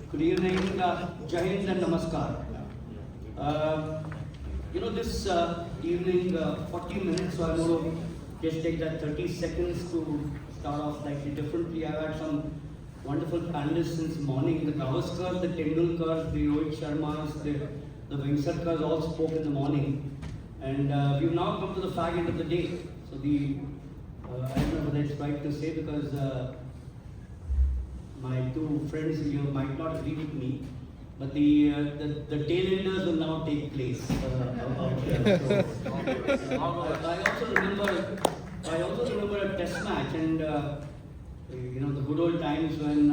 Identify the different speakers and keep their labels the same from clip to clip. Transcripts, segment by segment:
Speaker 1: Good evening, Jai Hind and Namaskar. This evening, 40 minutes, so I'm going to just take that 30 seconds to start off slightly differently. I've had some wonderful panelists since morning. The Gavaskars, the Tendulkars, the Rohit Sharmas, the Vengsarkars all spoke in the morning. And we've now come to the fag end of the day. So I don't know whether it's right to say because my two friends here might not agree with me, but the tailenders will now take place out here. So, I also remember a test match, and the good old times when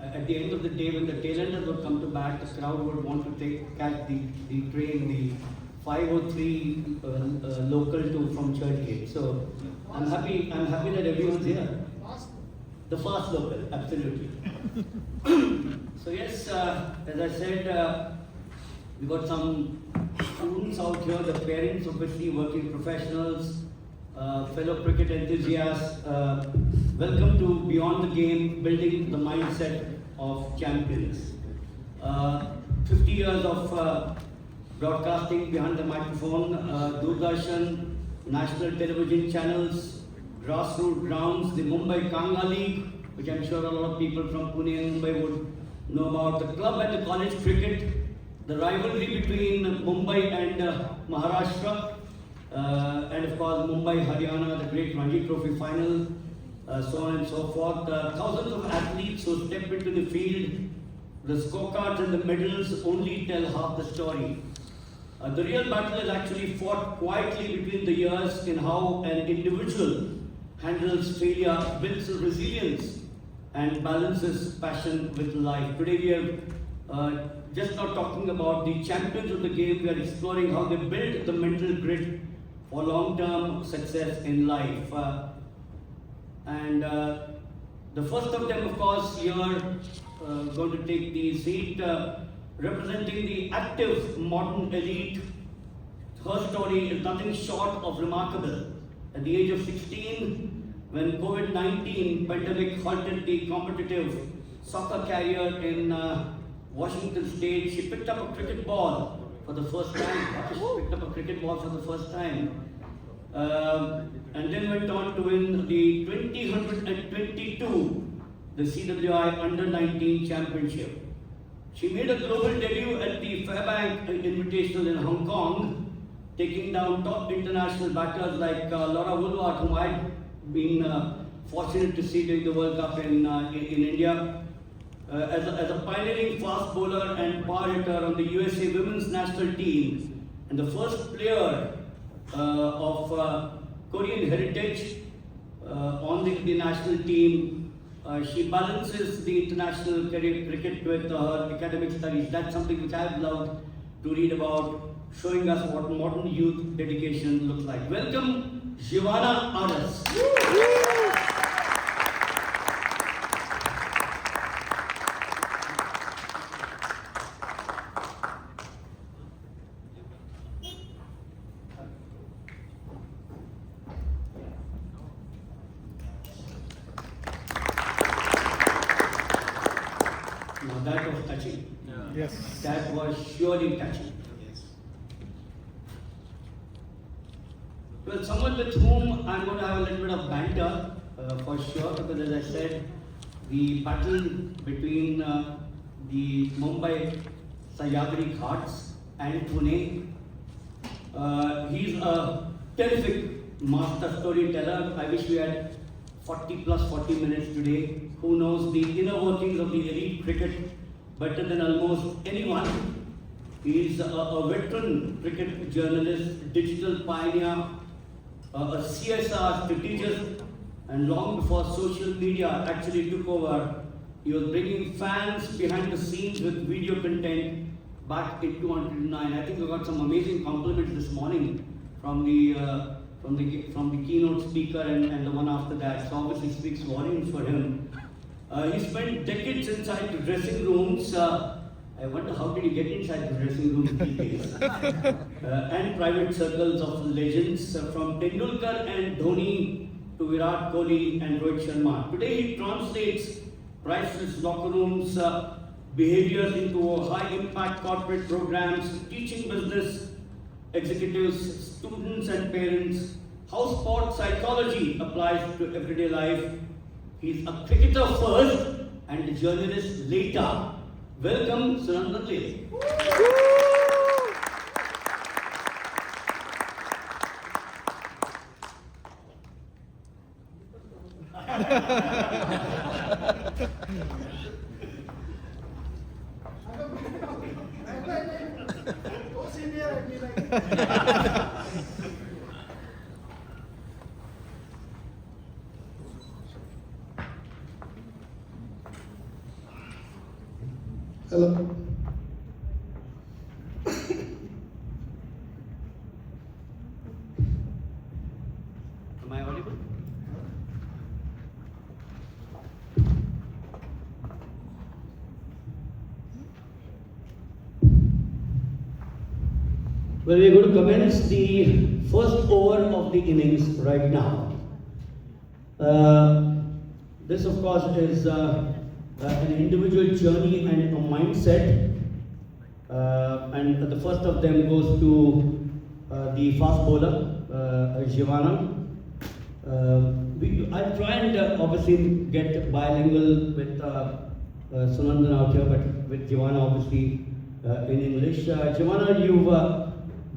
Speaker 1: at the end of the day when the tailenders would come to bat, the crowd would want to catch the train, the 503 local from Churchgate. So I'm happy that everyone's here. The fast local, absolutely. So yes, as I said, we got some students out here, the parents, obviously working professionals, fellow cricket enthusiasts. Welcome to Beyond the Game, building the mindset of champions. 50 years of broadcasting behind the microphone, Doordarshan, national television channels, grassroots grounds, the Mumbai Kanga League, which I'm sure a lot of people from Pune and Mumbai would know about, the club and the college cricket, the rivalry between Mumbai and Maharashtra, and of course Mumbai, Haryana, the great Ranji Trophy final, so on and so forth. Thousands of athletes who step into the field, the scorecards and the medals only tell half the story. The real battle is actually fought quietly between the years in how an individual handles failure, builds resilience, and balances passion with life. Today we are just not talking about the champions of the game, we are exploring how they build the mental grit for long-term success in life. The first of them, of course, here going to take the seat, representing the active modern elite. Her story is nothing short of remarkable. At the age of 16, when COVID-19 pandemic halted the competitive soccer career in Washington State, she picked up a cricket ball for the first time. And then went on to win the 2022, the CWI Under-19 Championship. She made a global debut at the Fairbank Invitational in Hong Kong, taking down top international batters like Laura Woolward, whom I'd been fortunate to see during the World Cup in India. As a pioneering fast bowler and power hitter on the USA women's national team, and the first player of Korean heritage on the national team, she balances the international career cricket with her academic studies. That's something which I've loved to read about, showing us what modern youth dedication looks like. Welcome, Giovanna Aras. Now that was touching.
Speaker 2: Yes.
Speaker 1: That was surely touching. Well, someone with whom I'm going to have a little bit of banter for sure, because as I said, the battle between the Mumbai Sahyadri Ghats and Pune, he's a terrific master storyteller. I wish we had 40 minutes today. Who knows the inner workings of the elite cricket better than almost anyone. He's a veteran cricket journalist, digital pioneer, a CSR strategist, and long before social media actually took over, he was bringing fans behind the scenes with video content back in 2009. I think we got some amazing compliments this morning from the keynote speaker and the one after that. So obviously speaks volumes for him. He spent decades inside the dressing rooms. I wonder how did he get inside the dressing room these days? And private circles of legends from Tendulkar and Dhoni to Virat Kohli and Rohit Sharma. Today he translates priceless locker rooms behaviors into high impact corporate programs, teaching business executives, students and parents how sports psychology applies to everyday life. He's a cricketer first and a journalist later. Welcome, Sunandan Lele.
Speaker 2: Hello.
Speaker 1: Am I audible? Well, we are going to commence the first over of the innings right now. This, of course, is an individual journey and a mindset. And the first of them goes to the fast bowler, Giovanna. I'll try and obviously get bilingual with Sunandan out here, but with Giovanna obviously in English. Giovanna, you've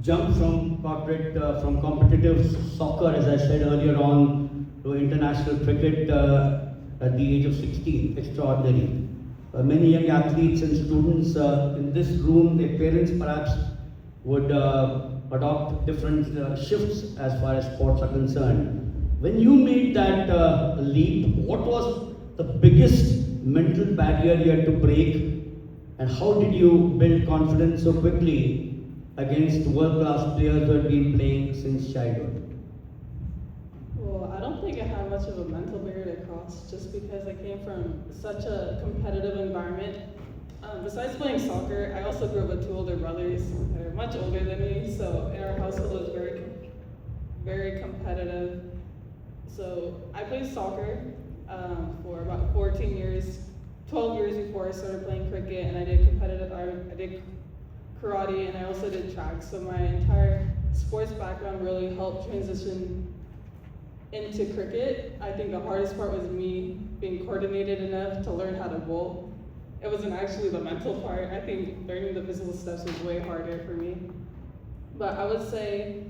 Speaker 1: jumped from from competitive soccer, as I said earlier on, to international cricket at the age of 16. Extraordinary. Many young athletes and students in this room, their parents perhaps would adopt different shifts as far as sports are concerned. When you made that leap, what was the biggest mental barrier you had to break, and how did you build confidence so quickly against world-class players who had been playing since childhood?
Speaker 3: Well, I don't think I had much of a mental barrier to cross just because I came from such a competitive environment. Besides playing soccer, I also grew up with two older brothers. They're much older than me, so in our household it was very competitive. So I played soccer for about 14 years, 12 years before I started playing cricket, and I did competitive, I did karate, and I also did track. So my entire sports background really helped transition into cricket. I think the hardest part was me being coordinated enough to learn how to bowl. It wasn't actually the mental part. I think learning the physical steps was way harder for me. But I would say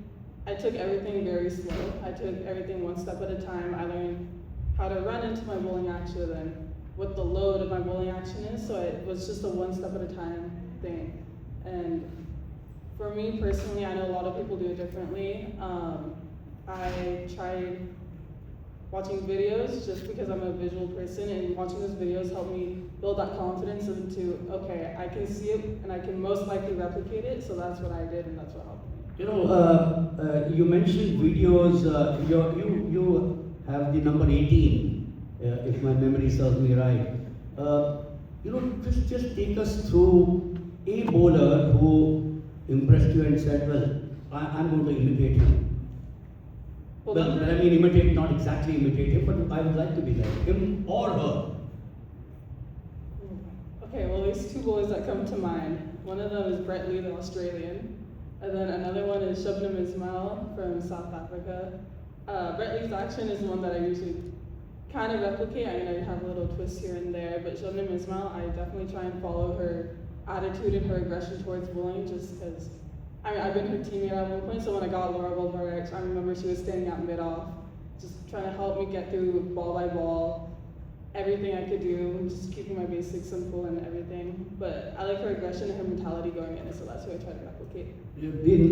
Speaker 3: I took everything very slow. I took everything one step at a time. I learned how to run into my bowling action and what the load of my bowling action is, so it was just a one step at a time thing. And for me personally, I know a lot of people do it differently. I tried watching videos just because I'm a visual person, and watching those videos helped me build that confidence into, okay, I can see it and I can most likely replicate it, so that's what I did and that's what helped me.
Speaker 1: You know, you mentioned videos, you have the number 18, if my memory serves me right. You know, just take us through a bowler who impressed you and said, well, I'm going to imitate him. Well, I mean imitate, not exactly imitate him, but I would like to be like him or her.
Speaker 3: Okay, well there's two boys that come to mind. One of them is Brett Lee, the Australian, and then another one is Shubnam Ismail from South Africa. Brett Lee's action is the one that I usually kind of replicate. I mean, I have a little twist here and there, but Shubnam Ismail, I definitely try and follow her attitude and her aggression towards bowling, just because, I mean, I've been her teammate at one point, so when I got Laura Bulvarek, I remember she was standing out mid-off, just trying to help me get through ball by ball, everything I could do, just keeping my basics simple and everything. But I like her aggression and her mentality going in, so that's what I try to replicate.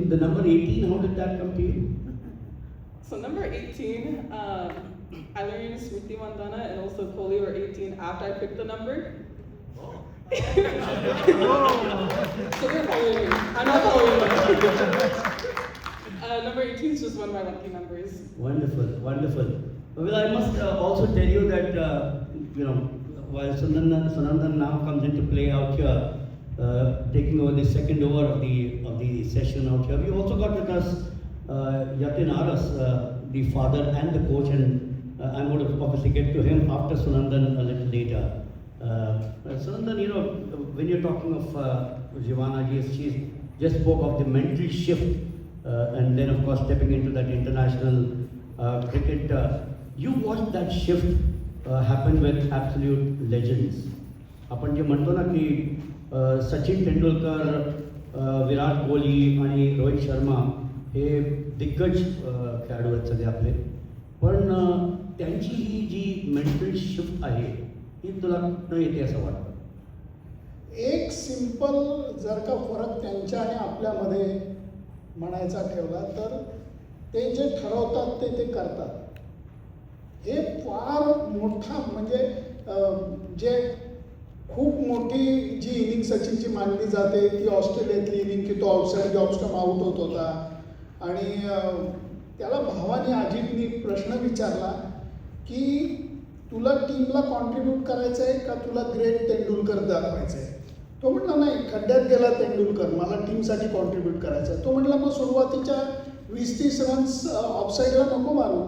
Speaker 1: The number 18, how did that come to you?
Speaker 3: So number 18, I learned Smriti Mandana and also Kohli were 18 after I picked the number. So they're following me. I'm not following them. Number 18 is just one of my lucky numbers.
Speaker 1: Wonderful, wonderful. Well, I must also tell you that, you know, while Sunandan now comes into play out here, taking over the second over of the session out here, we also got with us Yatin Aras, the father and the coach, and I'm going to obviously get to him after Sunandan a little later. Sunandan, you know, when you're talking of Giovanna, she just spoke of the mental shift and then of course stepping into that international cricket. You watched that shift happen with absolute legends. आपण जे म्हणतो ना की सचिन तेंडुलकर, विराट कोहली आणि रोहित शर्मा हे दिग्गज खेळाडू आहेत सगळे आपले, पण त्यांची ही जी मेंटल शिफ्ट आहे ही तुला न येते असं वाटतं?
Speaker 2: एक सिंपल जर का फरक त्यांच्या आणि आपल्यामध्ये म्हणायचा ठेवला तर ते जे ठरवतात ते करतात. हे फार मोठा म्हणजे जे खूप मोठी जी इनिंग सचिनची मानली जाते ती ऑस्ट्रेलियातली इनिंग की तो आउटसाईड जॉब्सकम आउट होत होता आणि त्याला भावानी अजितनी प्रश्न विचारला की तुला टीमला कॉन्ट्रीब्यूट करायचं आहे का तुला ग्रेट तेंडुलकर दाखवायचं आहे? तो म्हटला नाही, खड्ड्यात गेला तेंडुलकर, मला टीमसाठी कॉन्ट्रीब्यूट करायचं आहे. तो म्हटला मग सुरुवातीच्या 20-30 रन्स ऑफसाईडला नको मारू.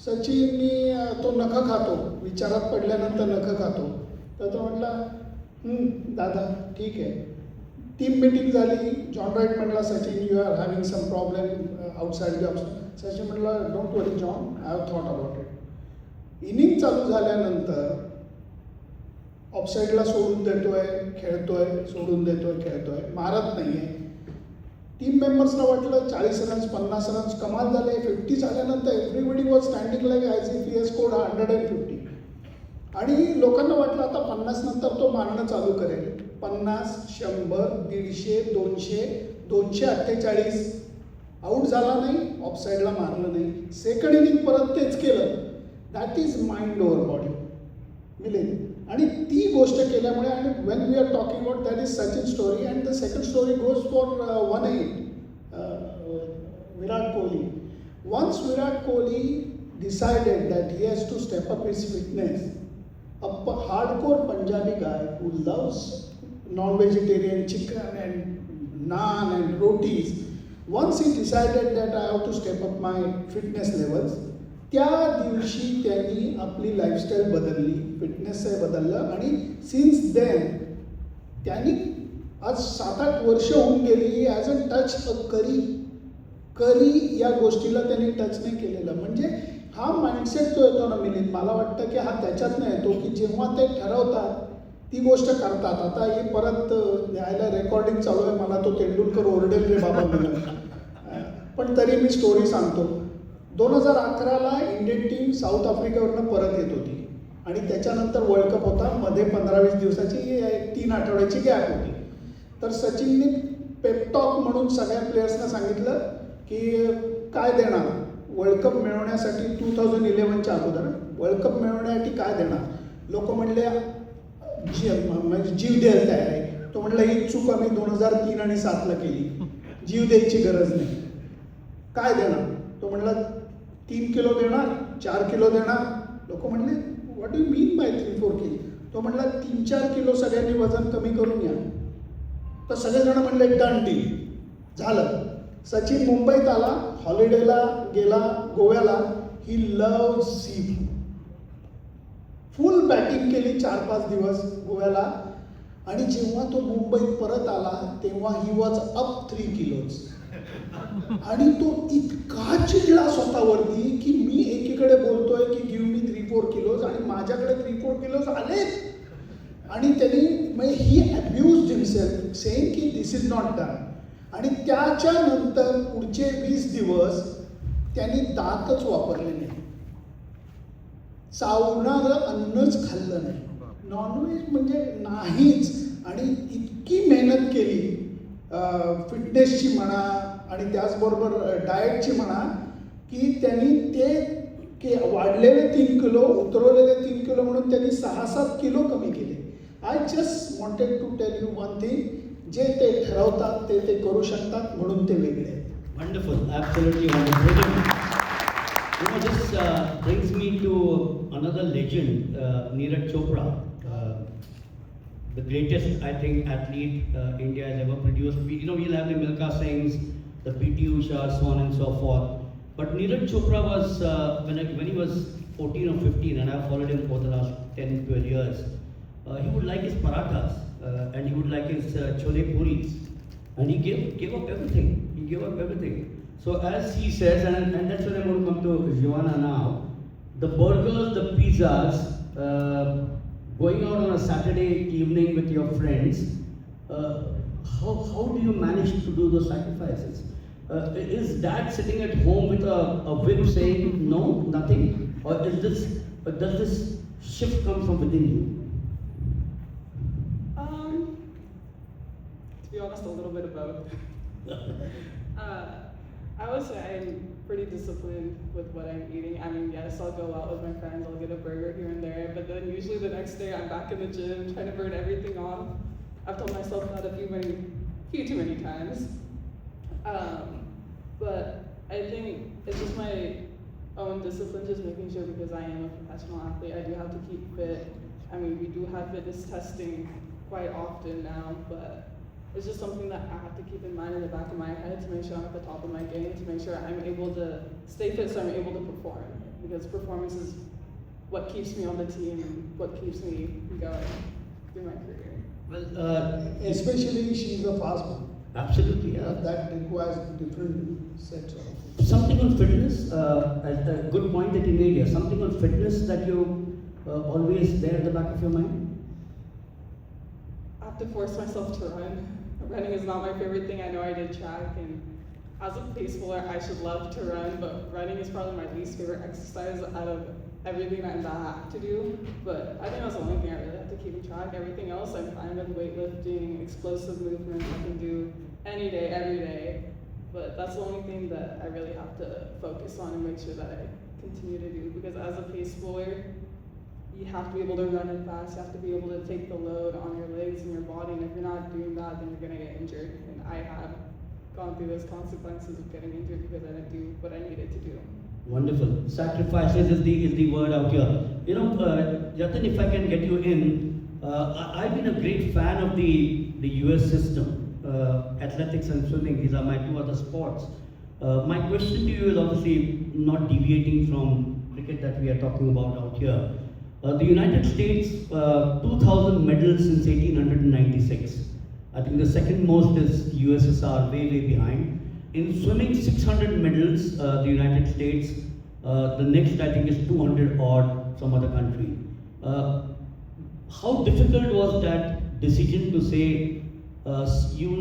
Speaker 2: सचिननी तो नखं खातो, विचारात पडल्यानंतर नखं खातो. तर तो म्हटला दादा ठीक आहे. टीम मीटिंग झाली, जॉन राईट म्हटला Sachin you are having some problem outside jobs. Sachin म्हटला don't worry John, I have thought about it. Inning चालू झाल्यानंतर ऑफसाईडला सोडून देतोय, खेळतोय, सोडून देतोय, खेळतोय, मारत नाही आहे. टीम मेंबर्सला वाटलं 40 रन्स 50 रन्स कमाल झाले. 50 झाल्यानंतर everybody was standing like as if he has scored 150. आणि लोकांना वाटलं आता 50 नंतर तो मारणं चालू करेल. 50, 100, 150, 200, 248 आऊट झाला नाही, ऑफसाईडला मारलं नाही. सेकंड इनिंग परत तेच केलं. That is mind over body मिळेल. आणि ती गोष्ट केल्यामुळे आणि when we are talking about that is Sachin story and the second story goes for 1-8 Virat Kohli. Once Virat Kohli decided that he has to step up his fitness, a hardcore Punjabi guy who loves non-vegetarian chicken and naan and rotis, once he decided that I have to step up my fitness levels, त्या दिवशी त्यांनी आपली lifestyle बदलली, फिटनेसही बदललं आणि since then त्यांनी आज 7-8 वर्ष होऊन गेली ॲज अ टच अ करी या गोष्टीला त्यांनी टच नाही केलेलं. म्हणजे हा माइंडसेट जो येतो ना मिलिंद, मला वाटतं की हा त्याच्यात नाही येतो की जेव्हा ते ठरवतात ती गोष्ट करतात. आता हे परत न्यायला रेकॉर्डिंग चालू आहे, मला तो तेंडुलकर ओरडेल रे बाबा म्हणून, पण तरी मी स्टोरी सांगतो. 2011ला इंडियन टीम साऊथ आफ्रिकेवरनं परत येत होती आणि त्याच्यानंतर वर्ल्ड कप होता. मध्ये 15-20 दिवसाची 3 आठवड्याची गॅप होती. तर सचिनने पेपटॉक म्हणून सगळ्या प्लेयर्सना सांगितलं की काय देणार वर्ल्ड कप मिळवण्यासाठी. 2011च्या अगोदर वर्ल्ड कप मिळवण्यासाठी काय देणार. लोक म्हणले म्हणजे जीव द्यायला तयार आहे. तो म्हटलं ही चूक आम्ही 2003 आणि 7ला केली, जीव द्यायची गरज नाही, काय देणार. तो म्हटला 3 किलो देणार, 4 किलो देणार. लोक म्हणले what do mean by 3-4 kilo. तो म्हटला 3-4 किलो सगळ्यांनी वजन कमी करून या. तर सगळेजण म्हणले डन डील झालं. सचिन मुंबईत आला, हॉलिडेला गेला गोव्याला. ही love sea food. Full batting केली 4-5 दिवस गोव्याला आणि जेव्हा तो मुंबईत परत आला तेव्हा ही वॉज अप 3 किलोज. आणि तो इतका चिडला स्वतःवरती की मी एकीकडे बोलतोय की गिव्ह मी 3-4 किलोज आणि माझ्याकडे 3-4 किलोज आले. आणि त्यांनी म्हणजे ही अब्यूज्ड हिमसेल्फ सेइंग की दिस इज नॉट डन. आणि त्याच्यानंतर पुढचे 20 दिवस त्यांनी दातच वापरले नाही, चावणारं अन्नच खाल्लं नाही, नॉनव्हेज म्हणजे नाहीच. आणि इतकी मेहनत केली फिटनेसची म्हणा आणि त्याचबरोबर डाएटची म्हणा की त्यांनी ते वाढलेले 3 किलो उतरवलेले 3 किलो म्हणून त्यांनी 6-7 किलो कमी केले. I just wanted to tell you one thing, जे ते ठरवतात ते करू शकतात म्हणून ते वेगळे आहेत.
Speaker 1: Wonderful, absolutely wonderful. You know, this brings me to another legend, Neeraj Chopra, the greatest, I think, athlete India has ever produced. We'll have the Milkha Singhs, the PT Usha, so on and so forth. But Neeraj Chopra was, when he was 14 or 15, and I've followed him for the last 10-12 years, he would like his parathas and he would like his chole puris. And he gave up everything. He gave up everything. So as he says, and that's where I'm going to come to Giovanna now, the burgers, the pizzas, going out on a Saturday evening with your friends, how do you manage to do those sacrifices? Is dad sitting at home with a whip saying, no, nothing? Or does this shift come from within you?
Speaker 3: To be honest, a little bit of both. I would say I'm pretty disciplined with what I'm eating. I mean, yes, I'll go out with my friends, I'll get a burger here and there, but then usually the next day I'm back in the gym trying to burn everything off. I've told myself that a few too many times. But I think it's just my own discipline, just making sure, because I am a professional athlete, I do have to keep fit. I mean, we do have fitness testing quite often now, but it's just something that I have to keep in mind in the back of my head to make sure I'm at the top of my game, to make sure I'm able to stay fit so I'm able to perform. Because performance is what keeps me on the team and what keeps me going through my career.
Speaker 1: Well,
Speaker 2: Especially she's a fast one.
Speaker 1: absolutely, yeah.
Speaker 2: That requires different sets of.
Speaker 1: Something on fitness, a good point that you made here, something on fitness that you always there at the back of your mind?
Speaker 3: I have to force myself to run. Running is not my favorite thing. I know I did track, and as a pace bowler, I should love to run, but running is probably my least favorite exercise out of everything that I have to do. But I think that's the only thing I really have to keep in track. Everything else, I'm fine with weightlifting, explosive movements, I can do any day, every day. But that's the only thing that I really have to focus on and make sure that I continue to do. Because as a pace bowler, you have to be able to run it fast, you have to be able to take the load on your legs and your body, and if you're not doing that, then you're gonna get injured. And I have gone through those consequences of getting injured because I didn't do what I needed to do.
Speaker 1: Wonderful. Sacrifices is the word out here. You know, Jatin, if I can get you in, I've been a great fan of the US system. Athletics and swimming, these are my two other sports. My question to you is obviously not deviating from cricket that we are talking about out here. The United States, 2,000 medals since 1896. I think the second most is USSR, way behind. In swimming, 600 medals, the United States. The next, I think, is 200 odd, some other country. How difficult was that decision to say, you're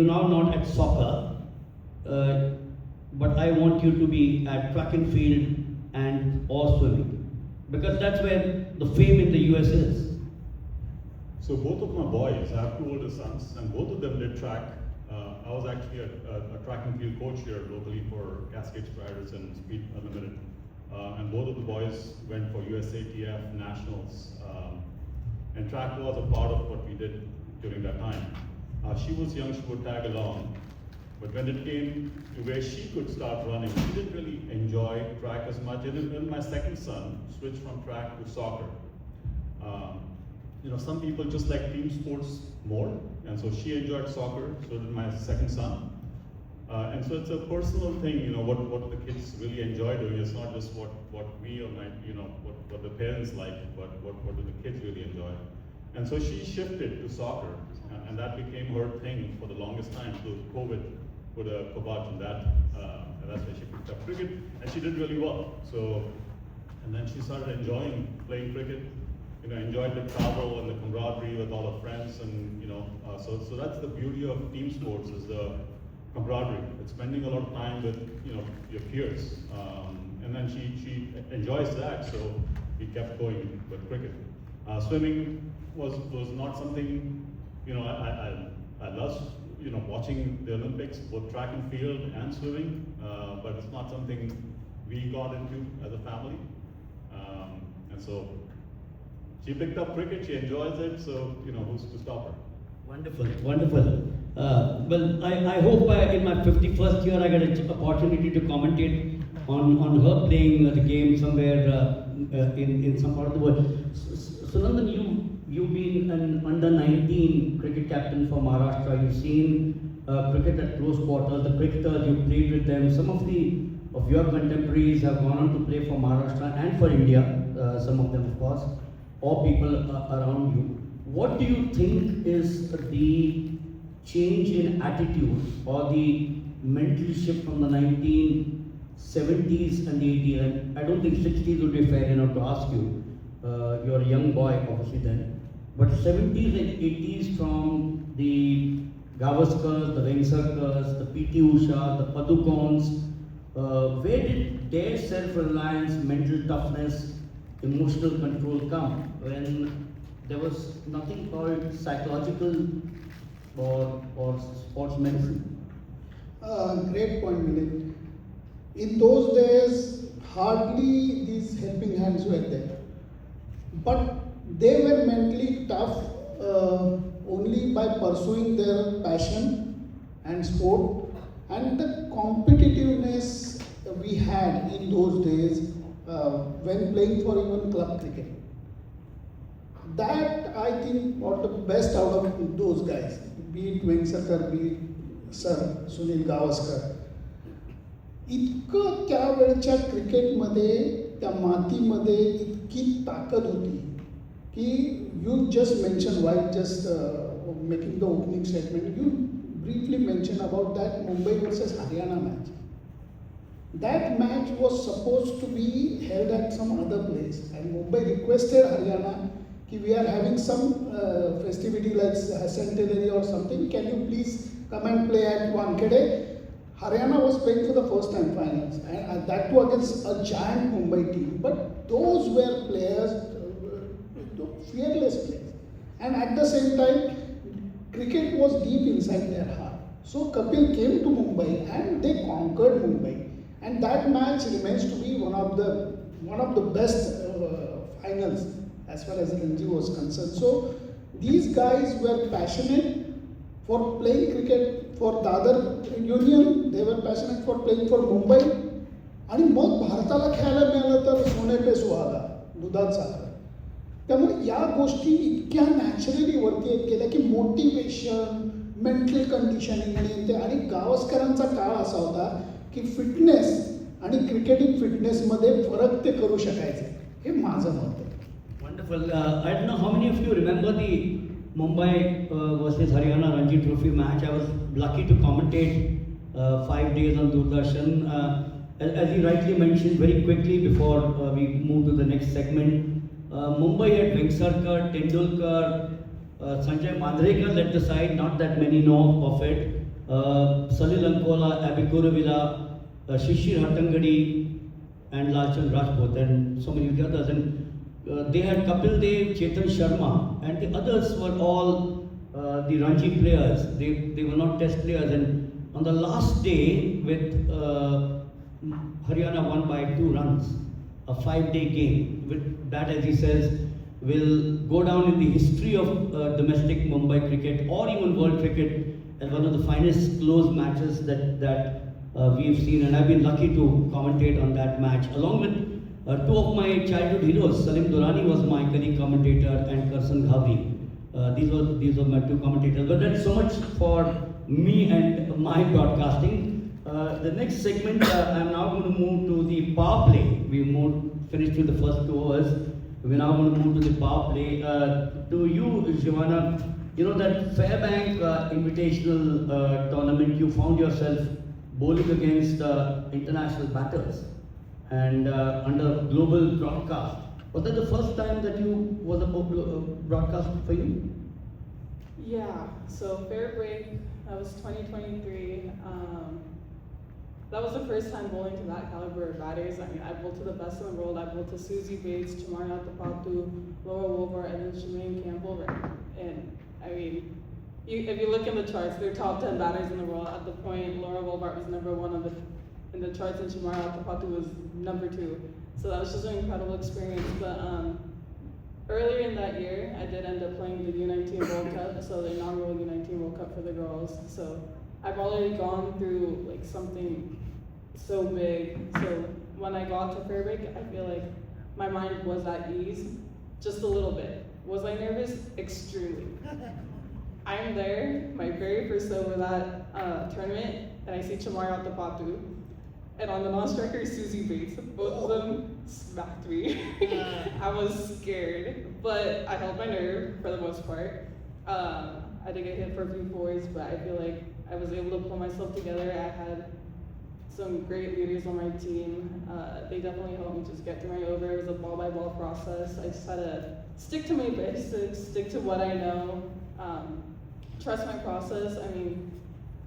Speaker 1: now not at soccer, but I want you to be at track and field and or swimming? Because that's where the fame in the US is.
Speaker 4: So both of my boys, I have two older sons, and both of them did track. I was actually a track and field coach here locally for Cascade Striders and Speed Unlimited. And both of the boys went for USATF Nationals. And track was a part of what we did during that time. She was young, she would tag along. But when it came to where she could start running, she didn't really enjoy track as much. And then my second son switched from track to soccer. You know, some people just like team sports more, and so she enjoyed soccer, so did my second son. And so it's a personal thing, you know, what the kids really enjoy doing. It's not just what we or what the parents like, but what do the kids really enjoy. And so she shifted to soccer, and that became her thing for the longest time. So COVID put a kibosh on that, and that's why she picked up cricket, and she did really well. So, and then she started enjoying playing cricket. You know, enjoyed the travel and the camaraderie with all her friends, and you know, so that's the beauty of team sports, is the camaraderie. It's spending a lot of time with your peers, and then she enjoys that. So we kept going with cricket. Swimming was not something, I love watching the Olympics, both track and field and swimming, but it's not something we got into as a family, and so. She picked up cricket, she enjoys it, so who's to stop her?
Speaker 1: Wonderful, wonderful. Well, I hope in my 51st year I get an opportunity to commentate on her playing the game somewhere in some part of the world. So Nandan, you've been an under-19 cricket captain for Maharashtra. You've seen cricket at close quarters, the cricketers, you played with them. Some of your contemporaries have gone on to play for Maharashtra and for India, some of them of course. or people around you, what do you think is the change in attitude or the mental shift from the 1970s and the 80s? And I don't think 60s would be fair enough to ask you. You're a young boy, obviously then. But 70s and 80s, from the Gavaskars, the Vengsarkars, the PT Usha, the Padukons, where did their self-reliance, mental toughness, emotional control come when there was nothing called psychological or sports medicine?
Speaker 2: Great point, Milind. In those days, hardly these helping hands were there. But they were mentally tough only by pursuing their passion and sport, and the competitiveness we had in those days when playing for even club cricket. That I think got the best out of those guys, be it Vengsarkar, be it Sir Sunil Gavaskar. इतकं त्यावेळच्या क्रिकेटमध्ये त्या मातीमध्ये इतकी ताकद होती की you just mention white just making the opening statement, you briefly mention about that Mumbai versus Haryana match. That match was supposed to be held at some other place, and Mumbai requested Haryana कि we are having some festivity like centenary or something, can you please come and play at Wankhede? Haryana was playing for the first time finals, and that too against a giant Mumbai team. But those were players, fearless players, and at the same time, cricket was deep inside their heart. So Kapil came to Mumbai and they conquered Mumbai, and that match remains to be one of the best finals as far as Ranji was concerned. So these guys were passionate for playing cricket for Dadar Union. They were passionate for playing for Mumbai. आणि मग भारताला खेळायला मिळालं तर सोने पे सुहागा, दुधात साखर. त्यामुळे या गोष्टी इतक्या नॅचरली वरती येत गेल्या की मोटिवेशन, मेंटल कंडिशनिंग आणि ते, आणि गावस्करांचा काळ असा होता की फिटनेस आणि क्रिकेटिंग फिटनेसमध्ये फरक ते करू शकायचे. हे माझं मत आहे.
Speaker 1: Wonderful. I don't know how many of you remember the Mumbai versus Haryana Ranji Trophy match. I was lucky to commentate 5 days on Doordarshan. As you rightly mentioned, very quickly before we move to the next segment, Mumbai had Vengsarkar, Tendulkar, Sanjay Mandrekar led the side, not that many know of it. Salil Ankola, Abhi Kuruvilla, Shishir Hattangadi, and Lalchand Rajput, and so many of the others. And they had Kapil Dev, Chetan Sharma, and the others were all the Ranji players. They were not test players. And on the last day, with Haryana won by 2 runs, a 5-day game. With that, as he says, will go down in the history of domestic Mumbai cricket or even world cricket as one of the finest close matches that we've seen. And I've been lucky to commentate on that match along with 2 of my childhood heroes. Salim Durrani was my colleague commentator, and Karsan Ghavri. These were my 2 commentators. But that's so much for me and my broadcasting. The next segment, I'm now going to move to the power play. We finished with the first 2 overs. We're now going to move to the power play. To you, Giovanna, you know that Fairbank Invitational tournament, you found yourself bowling against international batters and under global broadcast. Was that the first time that you was a broadcast for you?
Speaker 3: Yeah, so fair break, that was 2023. That was the first time bowling to that caliber of batters. I mean, I bowled to the best in the world. I bowled to Susie Bates, Chamara Tapatu, Laura Wolbert, and then Shemaine Campbell. And I mean, if you look in the charts, they're top 10 batters in the world. At the point, Laura Wolbert was number 1 in the charts, and Chamara Tapatu was number 2. So that was just an incredible experience. But earlier in that year, I did end up playing the U19 World Cup, so the inaugural U19 World Cup for the girls. So I've already gone through like something so big. So when I got to Fairbank, I feel like my mind was at ease, just a little bit. Was I nervous? Extremely. I'm there, my very first over that tournament, and I see Chamara Tapatu. and on the non-striker, Susie Bates. Both of them smacked me. I was scared, but I held my nerve for the most part. I did get hit for a few fours, but I feel like I was able to pull myself together. I had some great leaders on my team. They definitely helped me just get through my over. It was a ball-by-ball process. I just had to stick to my basics, stick to what I know, trust my process. I mean,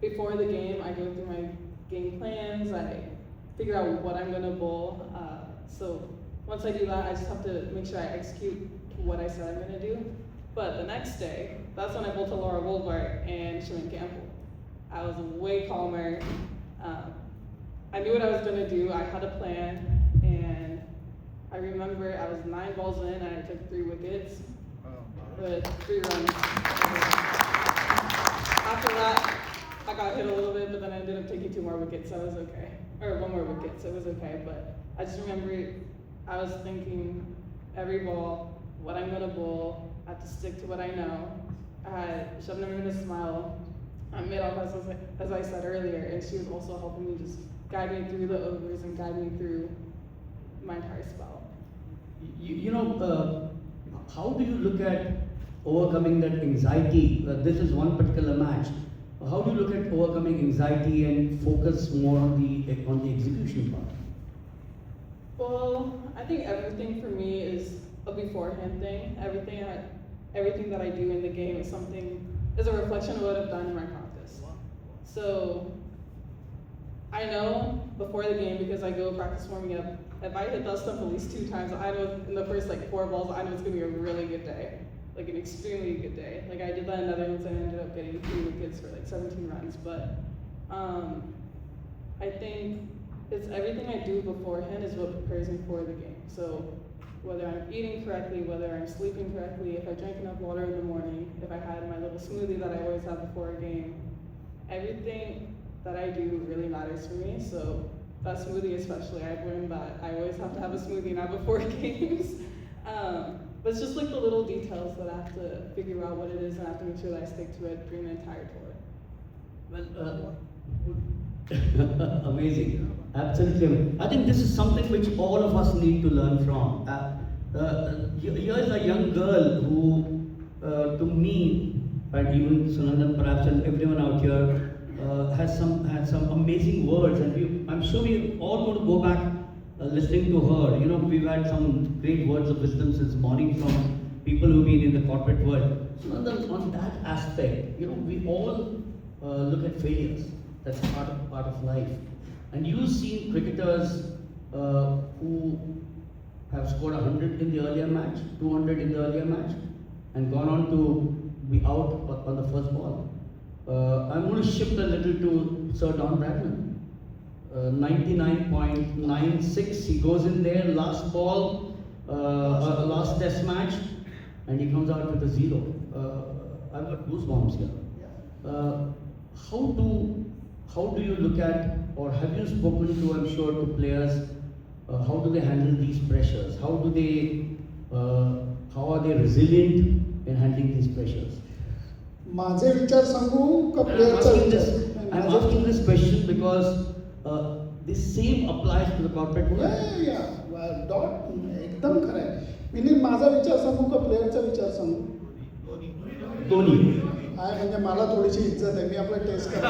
Speaker 3: before the game, I go through my game plans. I figure out what I'm gonna bowl. So once I do that, I just have to make sure I execute what I said I'm gonna do. But the next day, that's when I bowled to Laura Wolbart and Shaman Campbell. I was way calmer. I knew what I was gonna do. I had a plan, and I remember I was 9 balls in and I took 3 wickets with 3 runs. After that, I got hit a little bit, but then I ended up taking 2 more wickets, so it was okay. Or 1 more wicket, so it was okay. But I just remember I was thinking every ball, what I'm gonna bowl. I have to stick to what I know. I had Shabnam Mirna smile mid-off, as I said earlier, and she was also helping me just guide me through the overs and guide me through my entire spell.
Speaker 1: How do you look at overcoming that anxiety? This is one particular match. How do you look at overcoming anxiety and focus more on the execution part?
Speaker 3: Well, I think everything for me is a beforehand thing. Everything that I do in the game is a reflection of what I've done in my practice. So I know before the game, because I go practice warming up, if I hit that stuff at least 2 times, I know in the first 4 balls, I know it's gonna be a really good day, an extremely good day. I did that in Netherlands and I ended up getting 3 wickets for 17 runs. But I think it's everything I do beforehand is what prepares me for the game. So whether I'm eating correctly, whether I'm sleeping correctly, if I drank enough water in the morning, if I had my little smoothie that I always have before a game, everything that I do really matters for me. So that smoothie especially, I've learned that I always have to have a smoothie now before games. But it's just the little details that I have to figure out what it is and I have to make sure that I stick to it during the entire tour.
Speaker 1: Well, amazing. Absolutely. I think this is something which all of us need to learn from. Here's a young girl who, to me, and even Sunandan perhaps and everyone out here, had some amazing words, and I'm sure we're all going to go back listening to her. We've had some great words of wisdom since morning from people who've been in the corporate world. Sunandan, on that aspect, we all look at failures. That's part of life. And you've seen cricketers who have scored 100 in the earlier match, 200 in the earlier match, and gone on to be out on the first ball. I'm going to shift a little to Sir Don Bradman. 99.96, he goes in there, last ball, last test match, and he comes out with a 0. I've got goosebumps here. How do you look at, or have you spoken to, I'm sure, to players, how do they handle these pressures? How are they resilient in handling these pressures?
Speaker 2: माझे विचार सांगू का प्लेयरचा विचार?
Speaker 1: I'm asking this question because this same applies to the corporate world.
Speaker 2: Dot एकदम खरं आहे. मी माझा विचार सांगू का प्लेयरचा विचार सांगू?
Speaker 1: दोन्ही.
Speaker 2: म्हणजे मला थोडीशी इज्जत आहे, मी आपलं टेस्ट करतो.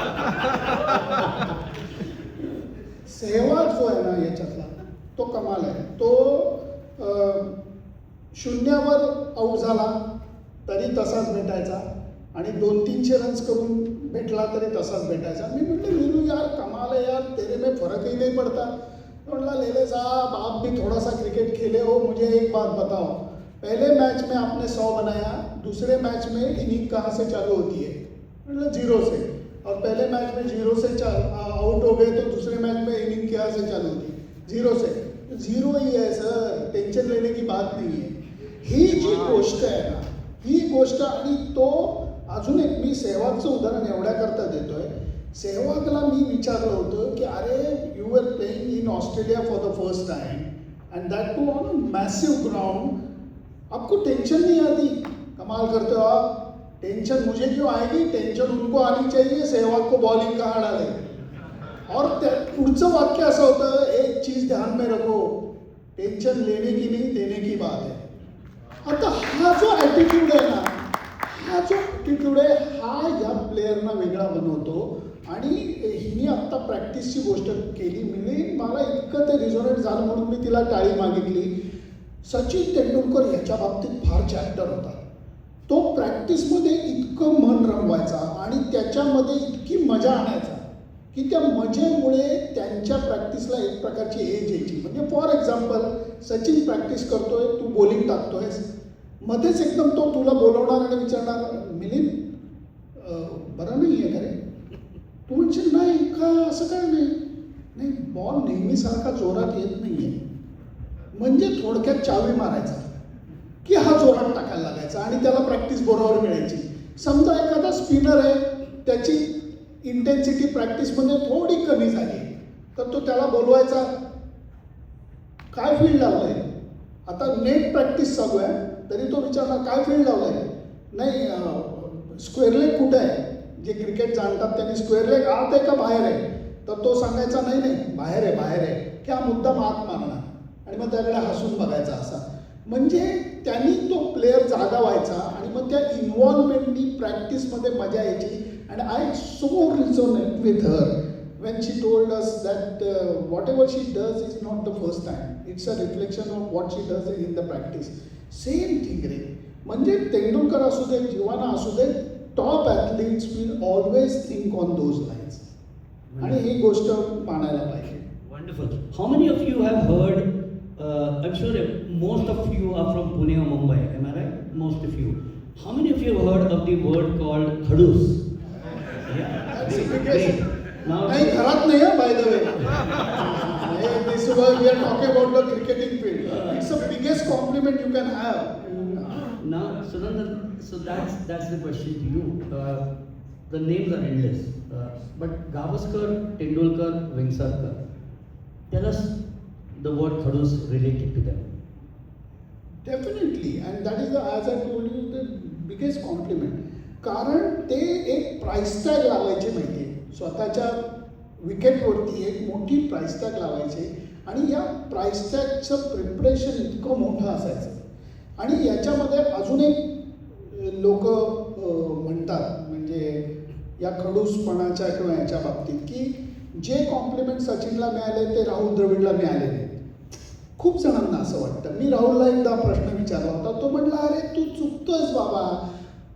Speaker 2: सेहवाग जो आहे ना याच्यातला तो कमाल आहे. तो 0वर आऊट झाला तरी तसाच भेटायचा आणि 200-300 रन्स करून भेटला तरी तसाच भेटायचा. मी म्हटलं वीरू यार कमाल है यार, तेरे में फर्क ही नहीं पड़ता. बोला लेले साहब आप भी थोड़ा सा क्रिकेट खेले हो, मुझे एक बात बताओ, पहले मैच में आपने 100 बनाया, दूसरे मैच में इनिंग कहाँ से चालू होती है? मतलब 0 से. और पहले मैच में 0 से आउट हो गए तो दूसरे मैच में इनिंग कहाँ से चालू होती है? 0 से. 0 ही है सर, टेंशन लेने की बात नहीं है. ही जी गोष्ट आहे ना, ही गोष्ट. आणि तो अजून एक मी सेहवागचं उदाहरण एवढ्याकरता देतोय. सेहवागला मी विचारलं होतं की अरे you are playing in Australia for the first time and that too on a massive ground, आपको टेंशन नहीं आती? कमाल करते हो आप. टेंशन मुझे क्यों आएगी? टेंशन उनको आनी चाहिए, सेहवाग को बॉलिंग कहाँ डाले. और त्या पुढचं वाक्य असं होतं, एक चीज ध्यान में रखो, टेन्शन लेने की नहीं देने की बात है. आता हा जो ॲटिट्यूड आहे ना, हा जो ॲटिट्यूड आहे हा या प्लेयरना वेगळा बनवतो. आणि हिने आत्ता प्रॅक्टिसची गोष्ट केली. मला इतकं ते रिझोनेट झालं म्हणून मी तिला टाळी मागितली. सचिन तेंडुलकर याच्या बाबतीत फार चॅप्टर होता. तो प्रॅक्टिसमध्ये इतकं मन रमवायचा आणि त्याच्यामध्ये इतकी मजा आणायचा की त्या मजेमुळे त्यांच्या प्रॅक्टिसला एक प्रकारची एज यायची. म्हणजे फॉर एक्झाम्पल सचिन प्रॅक्टिस करतोय, तू बॉलिंग टाकतोयस, मध्येच एकदम तो तुला बोलवणार आणि विचारणार, मिलिंद बरं नाही आहे का रे? तू म्हणशील नाही का, असं काय नाही. नाही, बॉल नेहमीसारखा जोरात येत नाही आहे. म्हणजे थोडक्यात चावी मारायचा की हा जोरात टाकायला लागायचा आणि त्याला प्रॅक्टिस बरोबर मिळायची. समजा एखादा स्पिनर आहे, त्याची इंटेन्सिटी प्रॅक्टिसमध्ये थोडी कमी झाली तर तो त्याला बोलवायचा, काय फील्ड लावलंय? आता नेट प्रॅक्टिस चालू आहे तरी तो विचारणार काय फील्ड लावलंय? नाही, स्क्वेअर लेग कुठे आहे? जे क्रिकेट जाणतात त्यांनी स्क्वेअर लेग आत आहे का बाहेर आहे? तर तो सांगायचा नाही नाही बाहेर आहे, बाहेर आहे, की हा मुद्दाम आत मारणार आणि मग त्याकडे हसून बघायचा असा. म्हणजे त्यांनी तो प्लेअर जागा व्हायचा आणि मग त्या इन्व्हॉल्वमेंटनी प्रॅक्टिसमध्ये मजा यायची. And I so resonate with her when she told us that whatever she does is not the first time, it's a reflection of what she does in the practice. Same thing रे. म्हणजे तेंडुलकर असू दे, जीवाना असू दे, top athletes will always think on those lines. आणि ही गोष्ट मानायला पाहिजे.
Speaker 1: Wonderful. How many of you have heard, I'm sure most of you are from Pune or Mumbai, am I right? Most of you. How many of you have heard of the word called khadus? Yeah.
Speaker 2: That's the
Speaker 1: Great,
Speaker 2: biggest.
Speaker 1: great. Now,
Speaker 2: काही घरात नाही आहे by the way. This is why we are talking about the cricketing field. It's the biggest compliment you can have.
Speaker 1: now, Sunandan, so that's the question to you. The names are endless, but Gavaskar, Tendulkar, Vengsarkar, tell us the word khadus related to them.
Speaker 2: Definitely, and that is the, as I told you, the biggest compliment. कारण ते एक price tag लावायचे माहिती आहे. स्वतःच्या विकेटवरती एक मोठी price tag लावायचे आणि या प्राइस टॅगचं प्रिपरेशन इतकं मोठं असायचं. आणि याच्यामध्ये अजून एक लोक म्हणतात म्हणजे या खडूसपणाच्या किंवा याच्या बाबतीत की जे कॉम्प्लिमेंट सचिनला मिळाले ते राहुल द्रविडला मिळाले नाही. खूप जणांना असं वाटतं. मी राहुलला एकदा प्रश्न विचारला होता. तो म्हटला, अरे तू चुकतोयस बाबा.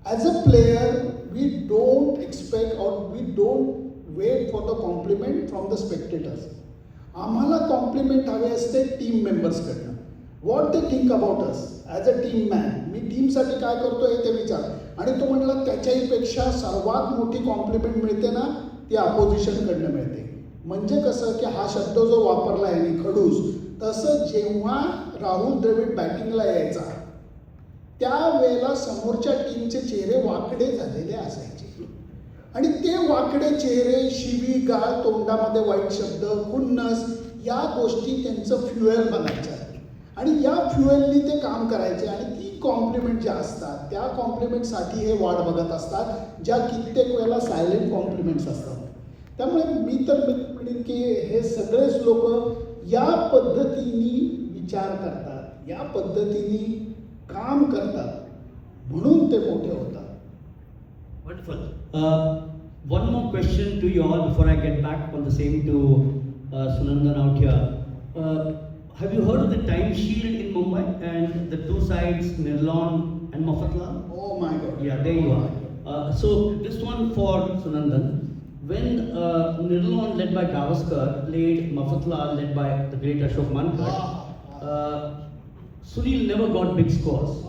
Speaker 2: As a player we don't expect or we don't wait for the compliment from the spectators. आम्हाला कॉम्प्लिमेंट हवे असते टीम मेंबर्सकडनं. What they think about us as a team man. मी टीमसाठी काय करतो हे ते विचार. आणि तो म्हटला त्याच्याहीपेक्षा सर्वात मोठी कॉम्प्लिमेंट मिळते ना ती अपोजिशनकडनं मिळते. म्हणजे कसं की हा शब्द जो वापरला आहे आणि खडूस, तसं जेव्हा राहुल द्रविड बॅटिंगला यायचा त्यावेळेला समोरच्या टीमचे चेहरे वाकडे झालेले असायचे आणि ते वाकडे चेहरे, शिवीगाळ, तोंडामध्ये वाईट शब्द, खुन्नस, या गोष्टी त्यांचं फ्युएल बनायच्या आणि या फ्युएलनी ते काम करायचे. आणि ती कॉम्प्लिमेंट ज्या असतात त्या कॉम्प्लिमेंटसाठी हे वाट बघत असतात, ज्या कित्येक वेळेला सायलेंट कॉम्प्लिमेंट्स असतात. त्यामुळे मी तर म्हणेन की हे सगळेच लोक या पद्धतीने विचार करतात, या पद्धतीने काम करतात म्हणून ते मोठे होतात.
Speaker 1: Wonderful. One more question to you all before I get back on the same to Sunandan out here. Have you heard of the Time Shield in Mumbai and the two sides, Nirlon and Mafatlal?
Speaker 2: Oh my God.
Speaker 1: Yeah, there you are. So this one for Sunandan. When Nirlon led by Gavaskar played Mafatlal led by the great Ashok Mankad, Sunil never got big scores.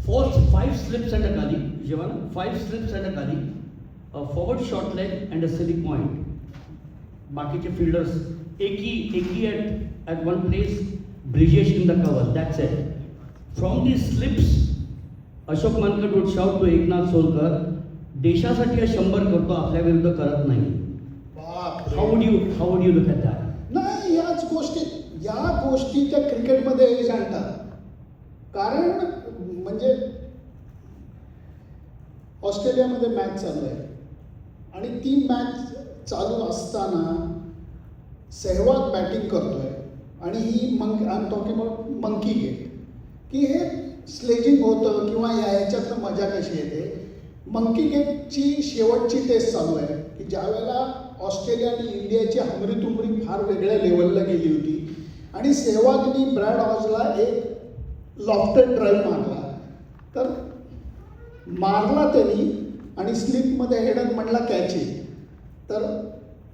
Speaker 1: 5 slips and a gully, Jivan, 5 slips and a gully, a forward short leg and a silly point. Bakiche fielders, Eki at one place, Brijesh in the cover, that's it. From these slips, Ashok Mankad would shout to Eknath Solkar, देशासाठी 100 करतो, आपल्या विरुद्ध करत नाही.
Speaker 2: बापरे.
Speaker 1: How would you look at that?
Speaker 2: नाही, या गोष्टी त्या क्रिकेटमध्ये जाणतात. कारण म्हणजे ऑस्ट्रेलियामध्ये मॅच चालू आहे आणि ती मॅच चालू असताना सेहवाग बॅटिंग करतोय आणि he I am talking about monkey gate, की हे स्लेजिंग होतं किंवा ह्याच्यातनं मजा कशी येते. मंकी गेटची शेवटची टेस्ट चालू आहे की ज्या वेळेला ऑस्ट्रेलिया आणि इंडियाची हमरी-तुमरी फार वेगळ्या लेवलला गेली होती आणि सेहवागनी ब्रॅड हॉजला एक लॉफ्टेड ड्राईव्ह मारला, तर मारला त्यांनी आणि स्लिपमध्ये हेडन म्हणला कॅच आहे, तर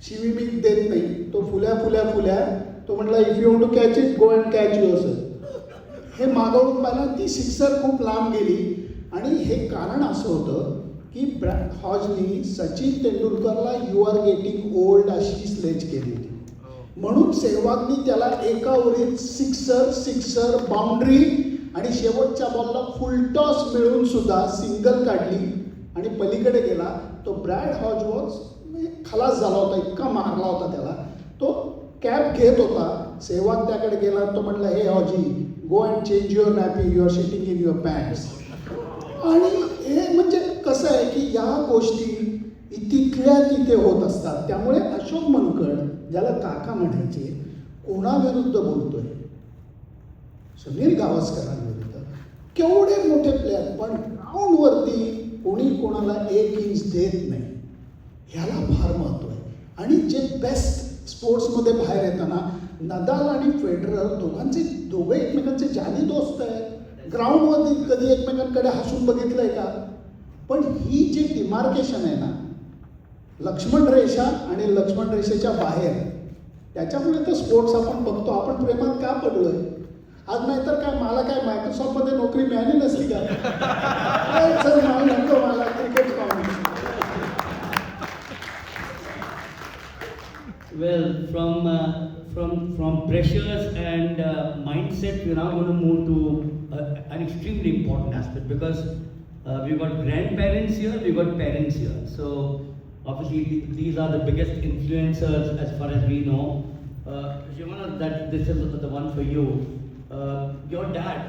Speaker 2: शिवी मी देत नाही, तो फुल्या तो म्हटला if you want to catch it go and catch yourself. हे मागवून पाहिलं, ती सिक्सर खूप लांब गेली आणि हे कारण असं होतं की ब्रॅड हॉजनी सचिन तेंडुलकरला यू आर गेटिंग ओल्ड अशी स्लेज केली होती. म्हणून सेहवागनी त्याला एका ओव्हरीत सिक्सर बाउंड्री आणि शेवटच्या बॉलला फुलटॉस मिळून सुद्धा सिंगल काढली आणि पलीकडे गेला. तो ब्रॅड हॉज वॉज खलास झाला होता, इतका मारला होता त्याला. तो कॅप घेत होता, सेहवाग त्याकडे गेला, तो म्हटला hey Hodgy go and change your nappy, you are sitting in your pants. आणि हे म्हणजे कसं आहे की या गोष्टी तिथल्या तिथे होत असतात. त्यामुळे अशोक मनकड, ज्याला काका म्हणायचे, कोणाविरुद्ध बोलतोय? समीर गावस्करांविरुद्ध. केवढे मोठे प्लेयर, पण ग्राउंडवरती कोणी कोणाला 1 इंच देत नाही, ह्याला फार महत्त्व आहे. आणि जे बेस्ट स्पोर्ट्समध्ये बाहेर येताना नदाल आणि फेडरर दोघे एकमेकांचे जानी दोस्त आहेत. ग्राउंडवरती कधी एकमेकांकडे हसून बघितलंय का? पण ही जी डिमार्केशन आहे ना, लक्ष्मण रेषा आणि लक्ष्मण रेषेच्या बाहेर, त्याच्यामुळे तर स्पोर्ट्स आपण बघतो. आपण प्रेमात का पडलोय आज? नाहीतर काय, मला काय मायक्रोसॉफ्टमध्ये नोकरी मिळाली नसती का? सर मला नको, मला क्रिकेट पाहून.
Speaker 1: Well, from pressures and mindset, we're now going to move to an extremely important aspect, because we've got grandparents here, we've got parents here. So obviously these are the biggest influencers as far as we know. Shivana, that this is the one for you. Your dad,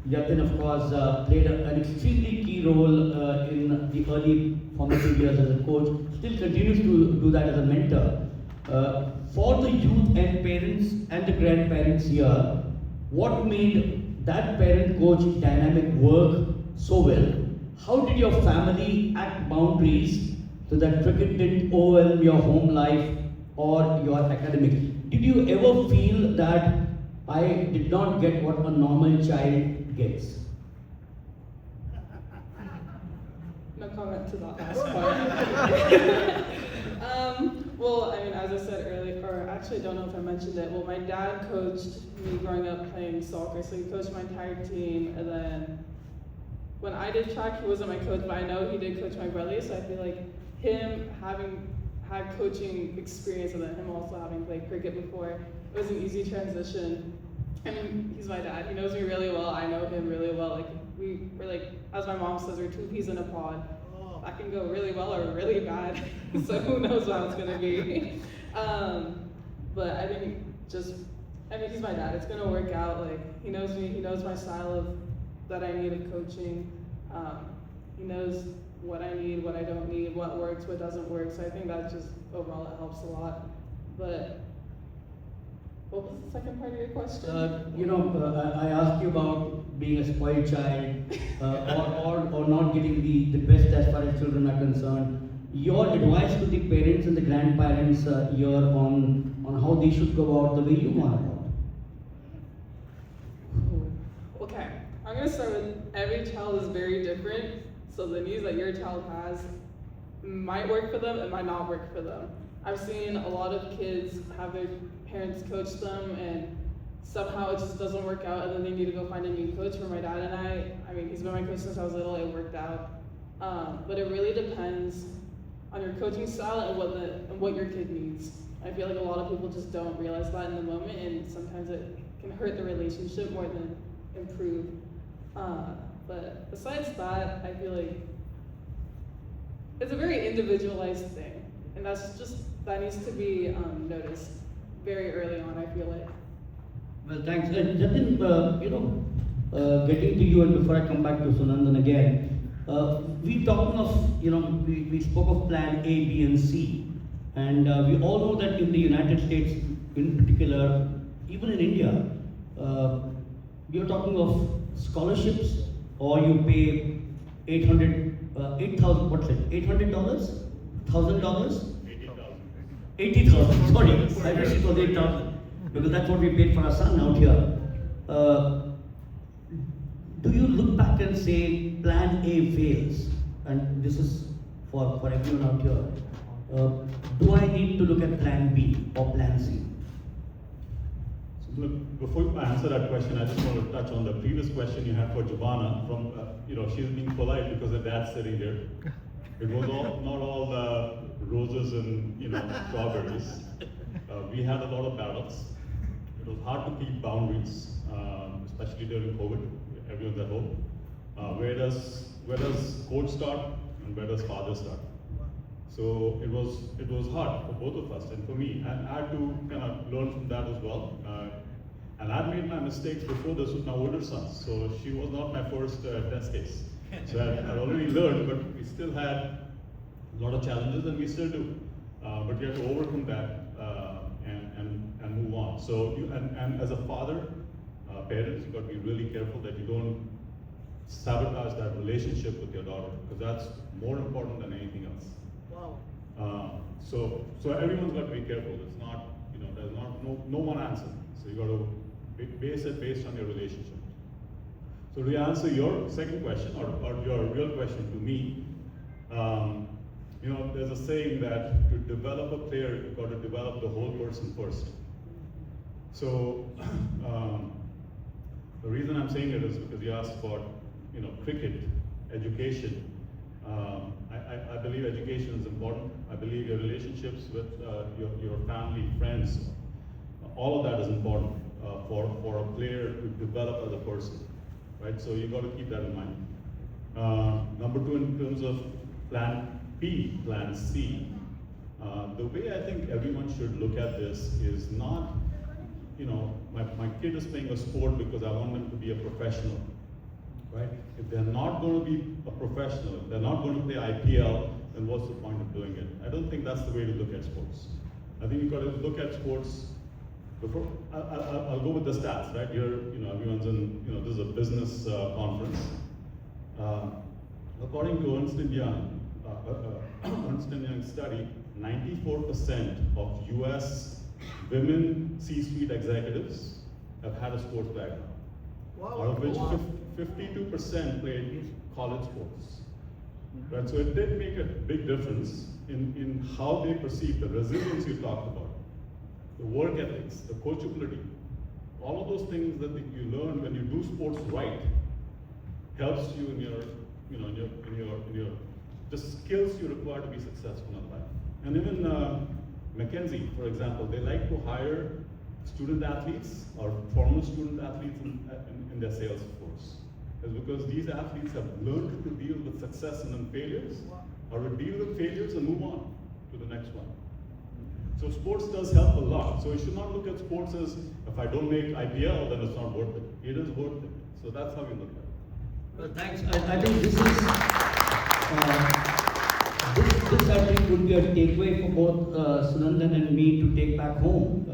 Speaker 1: Yatin, of course, played an extremely key role in the early formative years as a coach. Still continues to do that as a mentor. For the youth and parents and the grandparents here, what made that parent-coach dynamic work so well? How did your family act boundaries so that cricket didn't overwhelm your home life or your academics? Did you ever feel that I did not get what a normal child gets?
Speaker 3: No comment to that last part. Well, I mean, as I said earlier, or actually I don't know if I mentioned it, well, my dad coached me growing up playing soccer, so he coached my entire team, and then when I did track, he wasn't my coach, but I know he did coach my brother, so I feel like him having had coaching experience and then him also having played cricket before, it was an easy transition. I mean, he's my dad, he knows me really well, I know him really well, like, we're like, as my mom says, we're 2 peas in a pod. That can go really well or really bad, so who knows how it's gonna be. But I think he's my dad, it's gonna work out, like, he knows me, he knows my style that I need of coaching, he knows what I need, what I don't need, what works, what doesn't work, so I think that just overall it helps a lot. But what was the second part of your question?
Speaker 1: I asked you about being a spoiled child, or not getting the best as far as children are concerned. Your advice to the parents and the grandparents here on how they should go about the way you want about.
Speaker 3: Okay, I'm gonna start with every child is very different, so the needs that your child has might work for them, it might not work for them. I've seen a lot of kids have their parents coach them and somehow it just doesn't work out and then they need to go find a new coach. For my dad and I mean, he's been my coach since I was little, it worked out. But it really depends on your coaching style and what your kid needs. I feel like a lot of people just don't realize that in the moment, and sometimes it can hurt the relationship more than improve. But besides that, I feel like it's a very individualized thing, and that needs to be noticed very early on, I feel like.
Speaker 1: Well, thanks. Jatin, getting to you, and before I come back to Sunandan again, we talking of, we spoke of plan A, B, and C, and we all know that in the United States, in particular, even in India, you're talking of scholarships, or you pay $8,000, what's it, $800? $1,000?
Speaker 4: 80,000.
Speaker 1: 80,000, sorry, I wish it was 8,000, because that's what we paid for our son out here. Do you look back and say plan A fails, and this is for everyone out here, do I need to look at plan B or plan C?
Speaker 4: So look, before I answer that question, I just want to touch on the previous question you had for Giovanna. From she's being polite because her dad's sitting here. It was not all the roses and strawberries. We had a lot of battles. It was hard to keep boundaries, especially during COVID. Everyone's at home. Where does coach start and where does father start? So it was hard for both of us and for me, and I had to kind of learn from that as well. And I'd made my mistakes before this with my older son, so she was not my first test case. So I'd already learned, but we still had a lot of challenges, and we still do. But you have to overcome that and move on. So and as a father, parents, you've got to be really careful that you don't sabotage that relationship with your daughter, because that's more important than anything else.
Speaker 5: Wow.
Speaker 4: So everyone's got to be careful. It's not, there's no one answer. So you got to base it based on your relationship. So to answer your second question, or your real question to me, there's a saying that to develop a player, you've got to develop the whole person first. So the reason I'm saying it is because you asked about, cricket, education. I believe education is important. I believe your relationships with your family, friends, all of that is important for a player to develop as a person, right? So you got to keep that in mind. Number two, in terms of plan B, plan C, the way I think everyone should look at this is not, my kid is playing a sport because I want them to be a professional. Right? If they're not going to be a professional, if they're not going to play IPL, then what's the point of doing it? I don't think that's the way to look at sports. I think you've got to look at sports before. I'll go with the stats, right? Here, everyone's in, this is a business conference. According to Ernst & Young study, 94% of US women C-suite executives have had a sports background.
Speaker 5: Wow.
Speaker 4: Out of which
Speaker 5: Wow.
Speaker 4: 52% played college sports. Right? So it did make a big difference in how they perceive the resilience you talked about, the work ethics, the coachability, all of those things that you learn when you do sports right helps you in your the skills you require to be successful in life. And even McKinsey, for example, they like to hire student athletes or former student athletes in their sales force. It's because these athletes have learned to deal with success and then failures, or to deal with failures and move on to the next one. So sports does help a lot. So you should not look at sports as, if I don't make IPL, then it's not worth it. It is worth it. So that's how you look at it.
Speaker 1: Well, thanks. I think this I think would be a takeaway for both Sunandan and me to take back home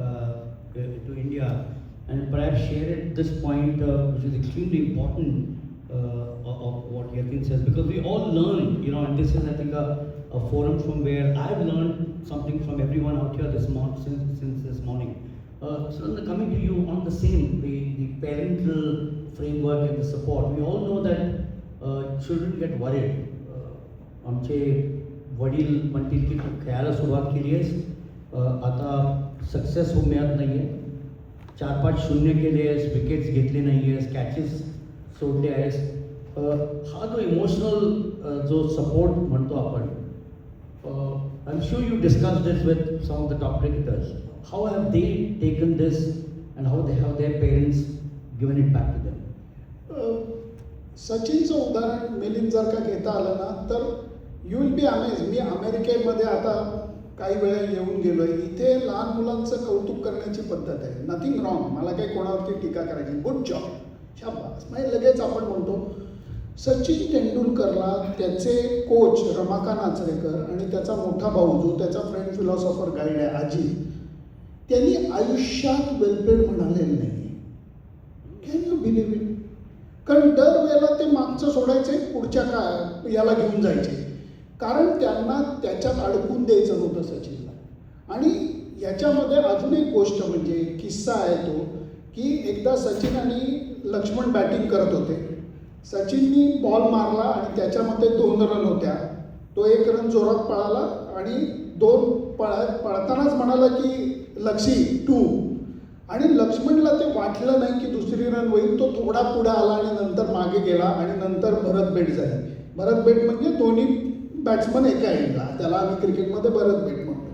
Speaker 1: to India, and perhaps share at this point, which is extremely important of what Yatin says, because we all learn, and this is, I think, a forum from where I've learned something from everyone out here this since this morning. Sunandan, coming to you on the same, the parental framework and the support. We all know that children get worried. आमचे वडील म्हणतील की तू खेळायला सुरुवात केली आहेस, आता सक्सेस मिळत नाही आहे, 4-5 शून्य केले आहेस, विकेट्स घेतले नाही आहेस, कॅचेस सोडले आहेस. हा जो इमोशनल जो सपोर्ट म्हणतो आपण, I am sure you discuss this with some of the top cricketers. How have they taken this and how they have their parents given it back to them?
Speaker 2: सचिनचं उदाहरण मिलिंद जर का घेता आलं ना, तर यू विल बी अमेज. मी अमेरिकेमध्ये आता काही वेळा येऊन गेलो आहे. इथे लहान मुलांचं कौतुक करण्याची पद्धत आहे. नथिंग रॉंग, मला काही कोणावरती टीका करायची, गुड जॉब, शाबास. म्हणजे लगेच आपण म्हणतो. सचिन तेंडुलकरला त्याचे कोच रमाकांत आचरेकर आणि त्याचा मोठा भाऊ जो त्याचा फ्रेंड फिलॉसॉफर गाईड आहे, अजित, त्यांनी आयुष्यात वेलपेड म्हणालेलं नाही. Can you believe it? कारण दरवेळेला ते मागचं सोडायचे, पुढच्या याला घेऊन जायचे, कारण त्यांना त्याच्यात अडकून द्यायचं नव्हतं सचिनला. आणि याच्यामध्ये अजून एक गोष्ट म्हणजे किस्सा आहे तो, की एकदा सचिन आणि लक्ष्मण बॅटिंग करत होते. सचिननी बॉल मारला आणि त्याच्यामध्ये 2 रन होत्या. तो 1 रन जोरात पळाला आणि 2 पळतानाच म्हणाला की लक्षी 2. आणि लक्ष्मणला ते वाटलं नाही की दुसरी रन होईल. तो थोडा पुढे आला आणि नंतर मागे गेला आणि नंतर भरत बेट झाली. भरत बेट म्हणजे दोन्ही बॅट्समन एका एंडला, त्याला आम्ही क्रिकेटमध्ये भरत बेट म्हणतो.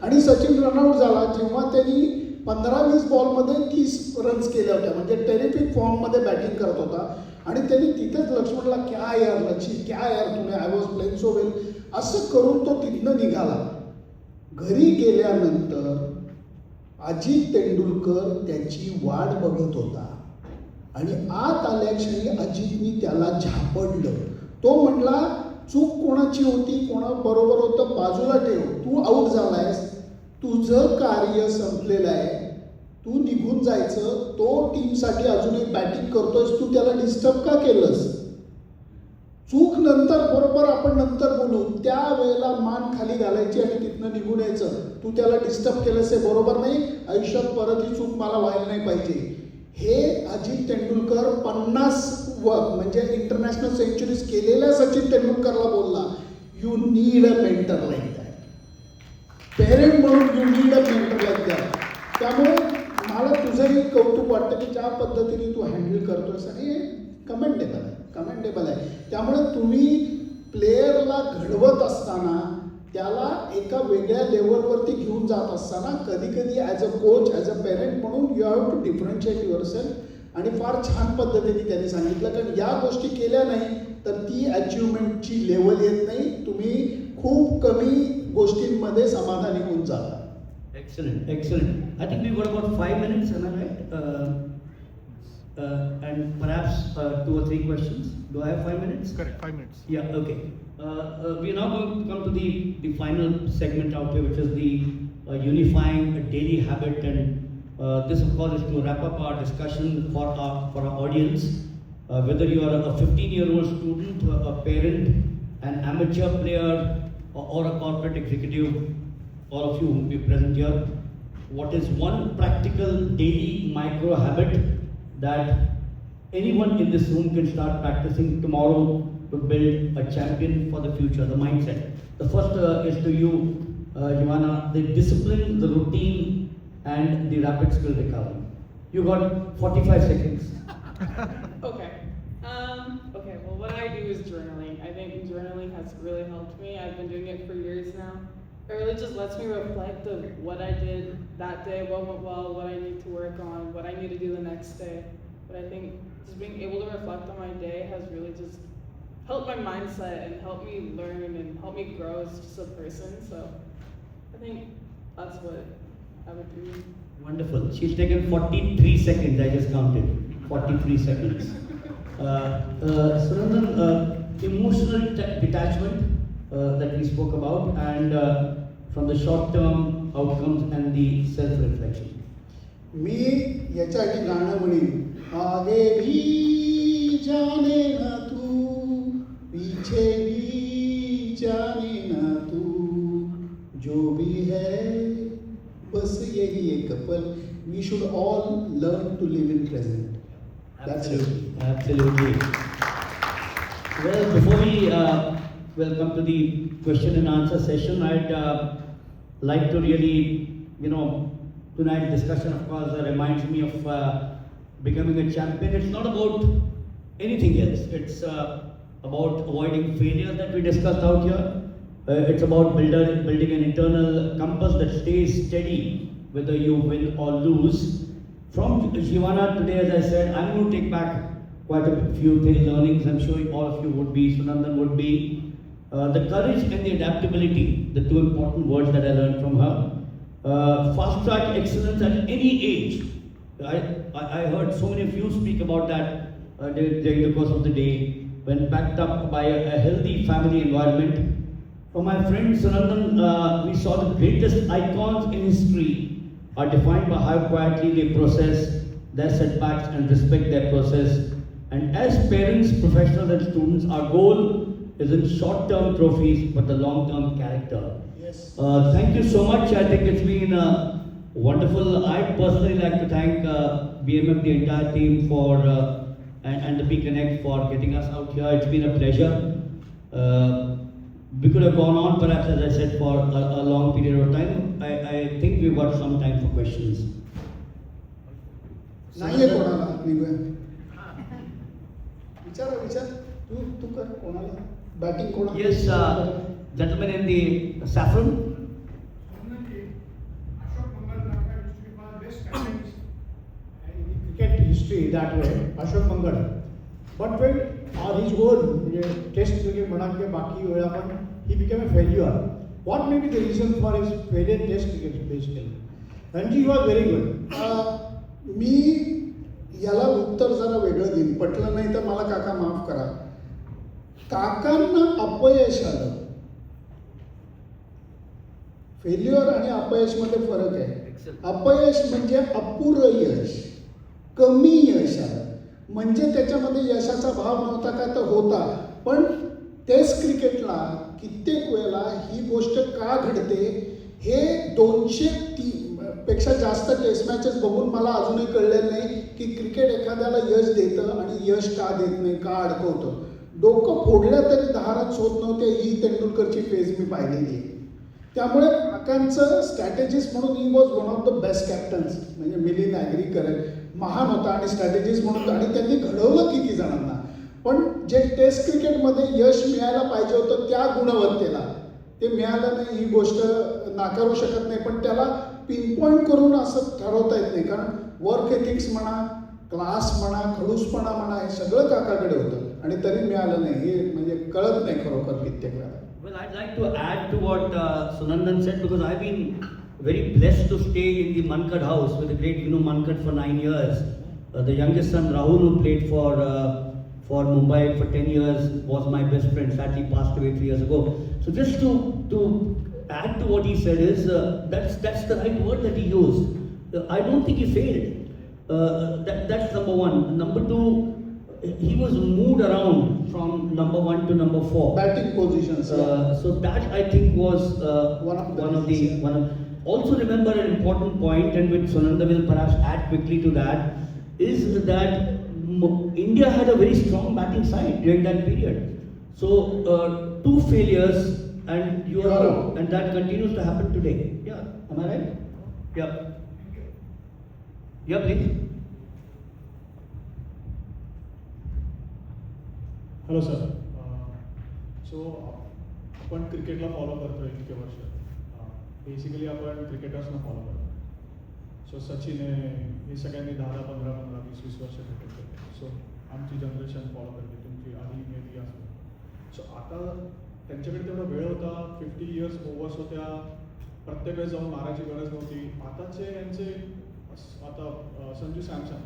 Speaker 2: आणि सचिन रनआउट झाला जेव्हा त्यांनी 15-20 बॉलमध्ये 30 रन्स केल्या होत्या, म्हणजे टेरिफिक फॉर्ममध्ये बॅटिंग करत होता. आणि त्यांनी तिथेच लक्ष्मणला क्या यार लक्ष्मी, क्या यार तुम्ही, I was playing so well असं करून तो तिथनं निघाला. घरी गेल्यानंतर अजित तेंडुलकर त्याची वाट बघत होता आणि आत आल्याक्षणी अजितनी त्याला झापडलं. तो म्हणला चूक कोणाची होती, कोणाबरोबर होतं बाजूला ठेव, तू आऊट झालायस, तुझं कार्य संपलेलं आहे, तू निघून जायचं. तो टीमसाठी अजूनही बॅटिंग करतोयस, तू त्याला डिस्टर्ब का केलंस? चूक नंतर बरोबर आपण नंतर बोलू, त्यावेळेला मान खाली घालायची आणि तिथनं निघून यायचं. तू त्याला डिस्टर्ब केलंस हे बरोबर नाही, आयुष्यात परत ही चूक मला व्हायला नाही पाहिजे. हे अजित तेंडुलकर 50 म्हणजे इंटरनॅशनल सेंचुरीज केलेल्या सचिन तेंडुलकरला बोलला. You need a mentor like that. Parent म्हणून you need a mentor like that. त्यामुळे मला तुझंही कौतुक वाटतं की ज्या पद्धतीने तू हँडल करतोयस आणि हे कमेंडेबल आहे. त्यामुळे तुम्ही प्लेयरला घडवत असताना, त्याला एका वेगळ्या लेवलवरती घेऊन जात असताना कधी कधी as a coach, as a parent म्हणून you have to differentiate yourself. आणि फार छान पद्धतीने त्यांनी सांगितलं, कारण या गोष्टी केल्या नाही तर ती अचिव्हमेंटची लेवल येत नाही. तुम्ही खूप कमी गोष्टींमध्ये समाधानी होऊन जाता.
Speaker 1: Excellent, excellent. I think we've got about 5 minutes, am I right? And perhaps 2 or 3 questions. Do I have 5 minutes?
Speaker 5: Correct, 5 minutes.
Speaker 1: Yeah, okay. We are now going to come to the final segment out here, which is the unifying a daily habit. And this, of course, is to wrap up our discussion for our audience. Whether you are a 15-year-old student, a parent, an amateur player, or a corporate executive, all of you who will be present here, what is one practical daily micro habit that anyone in this room can start practicing tomorrow to build a champion for the future, the mindset? The first is to you, Giovanna, the discipline, the routine, and the rapid skill recovery. You got 45 seconds.
Speaker 3: Okay. Okay, well, what I do is journaling. I think journaling has really helped me. I've been doing it for years now. It really just lets me reflect of what I did that day, what went well, what I need to work on, what I need to do the next day. But I think just being able to reflect on my day has really just helped my mindset and helped me learn and helped me grow as just a person. So I think that's what I would do.
Speaker 1: Wonderful. She's taken 43 seconds, I just counted. 43 seconds. Sunandan, emotional detachment that we spoke about, and from the short-term outcomes and the self-reflection.
Speaker 2: मी याच्यासाठी गाणं म्हणेन, आगे भी जाने ना तू, पीछे भी जाने ना तू, जो भी है बस यही एक पल. We should all learn to live in present. That's it.
Speaker 1: Absolutely. Well, before we come to the question and answer session, I'd like to really, tonight's discussion, of course, reminds me of becoming a champion. It's not about anything else. It's about avoiding failure that we discussed out here. It's about building an internal compass that stays steady, whether you win or lose. From Giovanna today, as I said, I'm going to take back quite a few learnings. I'm sure all of you would be, Sunandan would be. The courage and the adaptability, the 2 important words that I learned from her. Fast track excellence at any age. I heard so many of you speak about that during the course of the day, when backed up by a healthy family environment. For my friend Sunandan, we saw the greatest icons in history are defined by how quietly they process their setbacks and respect their process. And as parents, professionals, and students, our goal isn't short-term trophies, but the long-term character.
Speaker 2: Yes.
Speaker 1: Thank you so much. I think it's been wonderful. I'd personally like to thank BMF, the entire team, for and the B Connect for getting us out here. It's been a pleasure. We could have gone on, perhaps, as I said, for a long period of time. I think we've got some time for questions.
Speaker 2: नाहीये कोणाला निघूया. विचार तू कर कोणाला batting कोणाला.
Speaker 1: Yes, gentlemen in the saffron.
Speaker 6: Ashok Mangal used to be one of the best captains in cricket history that way, Ashok Mangal. But when his own test cricket म्हणा किंवा बाकी वेळा पण he became a failure. What may be the reason for his failure in test cricket basically? Ranji was very good.
Speaker 2: मी याला उत्तर जरा वेगळं देईन, पटलं नाही तर मला काका माफ करा. काकांना अपयश आलं. फेल्युअर आणि अपयशमध्ये फरक आहे. अपयश म्हणजे अपुरं यश, कमी यश आलं. म्हणजे त्याच्यामध्ये यशाचा भाव नव्हता का, तर होता. पण टेस्ट क्रिकेटला कित्येक वेळेला ही गोष्ट का घडते हे 203 पेक्षा जास्त टेस्ट मॅचेस बघून मला अजूनही कळलेलं नाही की क्रिकेट एखाद्याला यश देतं आणि यश का देत नाही, का अडकवतं. डोकं फोडलं तरी 10 रन्स होत नव्हते, ही तेंडुलकरची फेज मी पाहिलेली आहे. त्यामुळे काकांचं स्ट्रॅटेजिस्ट म्हणून he was one of the best captains. म्हणजे मिलिंद ॲग्री करेल, महान होता आणि स्ट्रॅटेजिस्ट म्हणून, आणि त्यांनी घडवलं किती जणांना. पण जे टेस्ट क्रिकेटमध्ये यश मिळायला पाहिजे होतं त्या गुणवत्तेला ते मिळालं नाही, ही गोष्ट नाकारू शकत नाही. पण त्याला पिनपॉईंट करून असं ठरवता येत नाही, कारण वर्क एथिक्स म्हणा, क्लास म्हणा, खडूसपणा म्हणा, हे सगळं काकाकडे होतं आणि तरी मिळालं नाही. हे म्हणजे कळत नाही खरोखर कित्येक वेळा.
Speaker 1: Well, I'd like to add to what Sunandan said, because I've been very blessed to stay in the Mankad house with the great Vinu Mankad for 9 years. The youngest son Rahul, who played for Mumbai for 10 years, was my best friend. Sadly, passed away 3 years ago. So just to add to what he said is that's the right word that he used. I don't think he failed. That's number one. Number two, he was moved around from number 1 to number 4.
Speaker 2: Batting positions.
Speaker 1: So that I think was
Speaker 2: One of the
Speaker 1: Also remember an important point, and which Sunanda will perhaps add quickly to that, is that India had a very strong batting side during that period. So 2 failures and you are out, and that continues to happen today. Yeah, am I right? Yeah. Yeah, please.
Speaker 7: Hello sir. So आपण क्रिकेटला follow करतो इतके वर्ष. Basically आपण क्रिकेटर्सना follow करतो. सो सचिन हे सगळ्यांनी 10, 15, 20 वर्ष cricket करते. सो आमची जनरेशन फॉलो करते, तुमची आधी मे बी असतो. सो आता त्यांच्याकडे तेवढा वेळ होता, 50 इयर्स ओव्हर्स होत्या, प्रत्येक वेळेस जाऊन मारायची गरज नव्हती. आताचे यांचे आता संजू सॅमसन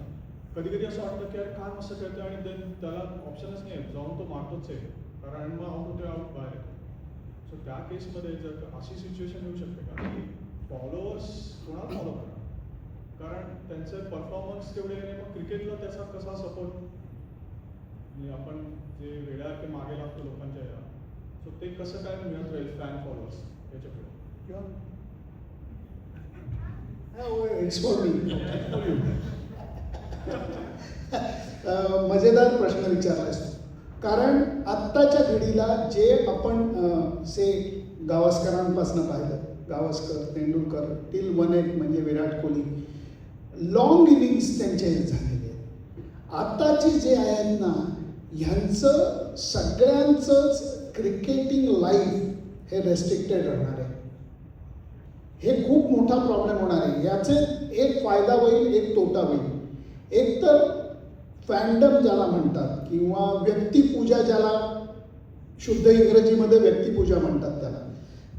Speaker 7: कधी कधी असं वाटतं की अरे काय मस्त खेळतं आणि देन त्याला ऑप्शनच नाही, जाऊन तो मारतोच आहे, कारण मग आउट होते, आउट बाहेर येतो. सो त्या केसमध्ये जर अशी सिच्युएशन येऊ शकते का की फॉलोअर्स कोणाला फॉलो करणार, कारण त्यांचे परफॉर्मन्स तेवढे नाही, मग क्रिकेटला त्याचा कसा सपोर्ट, म्हणजे आपण जे वेळासारखे मागे लागतो लोकांच्या याला, सो ते कसं काय मिळत राहील फॅन फॉलोअर्स याच्याकडे किंवा
Speaker 2: इट्स फॉर मी. मजेदार प्रश्न विचारलास, कारण आत्ताच्या घडीला जे आपण गावस्करांपासून पाहिलं, गावस्कर, तेंडुलकर टिल 1-8 म्हणजे विराट कोहली, लॉंग इनिंग्स त्यांचे झालेले आहेत. आत्ताचे जे आहेत ना, ह्यांचं सगळ्यांचंच क्रिकेटिंग लाईफ हे रेस्ट्रिक्टेड राहणार आहे. हे खूप मोठा प्रॉब्लेम होणार आहे. याचे एक फायदा होईल, एक तोटा होईल. एक तर फॅन्डम ज्याला म्हणतात किंवा व्यक्तिपूजा, ज्याला शुद्ध इंग्रजीमध्ये व्यक्तिपूजा म्हणतात त्याला,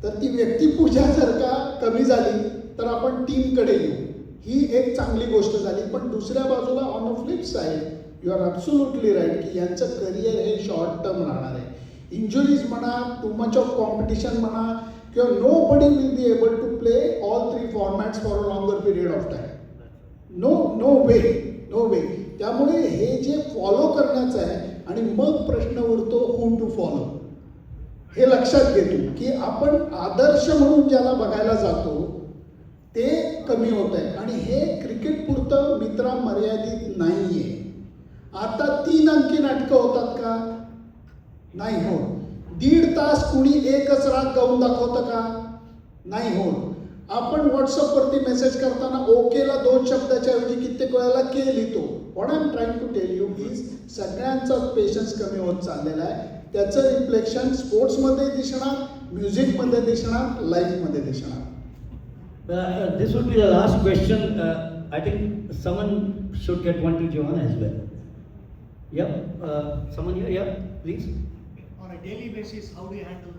Speaker 2: तर ती व्यक्तिपूजा जर का कमी झाली तर आपण टीमकडे येऊ, ही एक चांगली गोष्ट झाली. पण दुसऱ्या बाजूला on a flip side you are absolutely right की यांचं करिअर हे शॉर्ट टर्म राहणार आहे. इंजुरीज म्हणा, टू मच ऑफ कॉम्पिटिशन म्हणा, किंवा nobody will be able to play all 3 formats for a longer period of time. No way. त्यामुळे हे जे follow करण्याचं आहे आणि मग प्रश्न उरतो हू टू फॉलो. हे लक्षात घेतो की आपण आदर्श म्हणून ज्याला बघायला जातो ते कमी होत आहे. आणि हे क्रिकेट पुरतं मित्रा मर्यादित नाहीये. आता 3 अंकी नाटकं होतात का? नाही होत. 1.5 तास कुणी एकच राग गाऊन दाखवतं का? नाही होत. आपण व्हॉट्सअपवरती मेसेज करताना ओकेला 2 शब्दाच्या ऐवजी कित्येक वेळेला के लिहितो. What I am trying to tell you is सगळ्यांचा पेशन्स कमी होत चाललेला आहे. त्याचं रिफ्लेक्शन स्पोर्ट्समध्ये दिसणार, म्युझिकमध्ये दिसणार, लाईफमध्ये दिसणार.
Speaker 1: This would be the last question. I think someone should get one to Giovanna as well. Yep, someone here, yeah, please.
Speaker 5: On a daily basis, how do you handle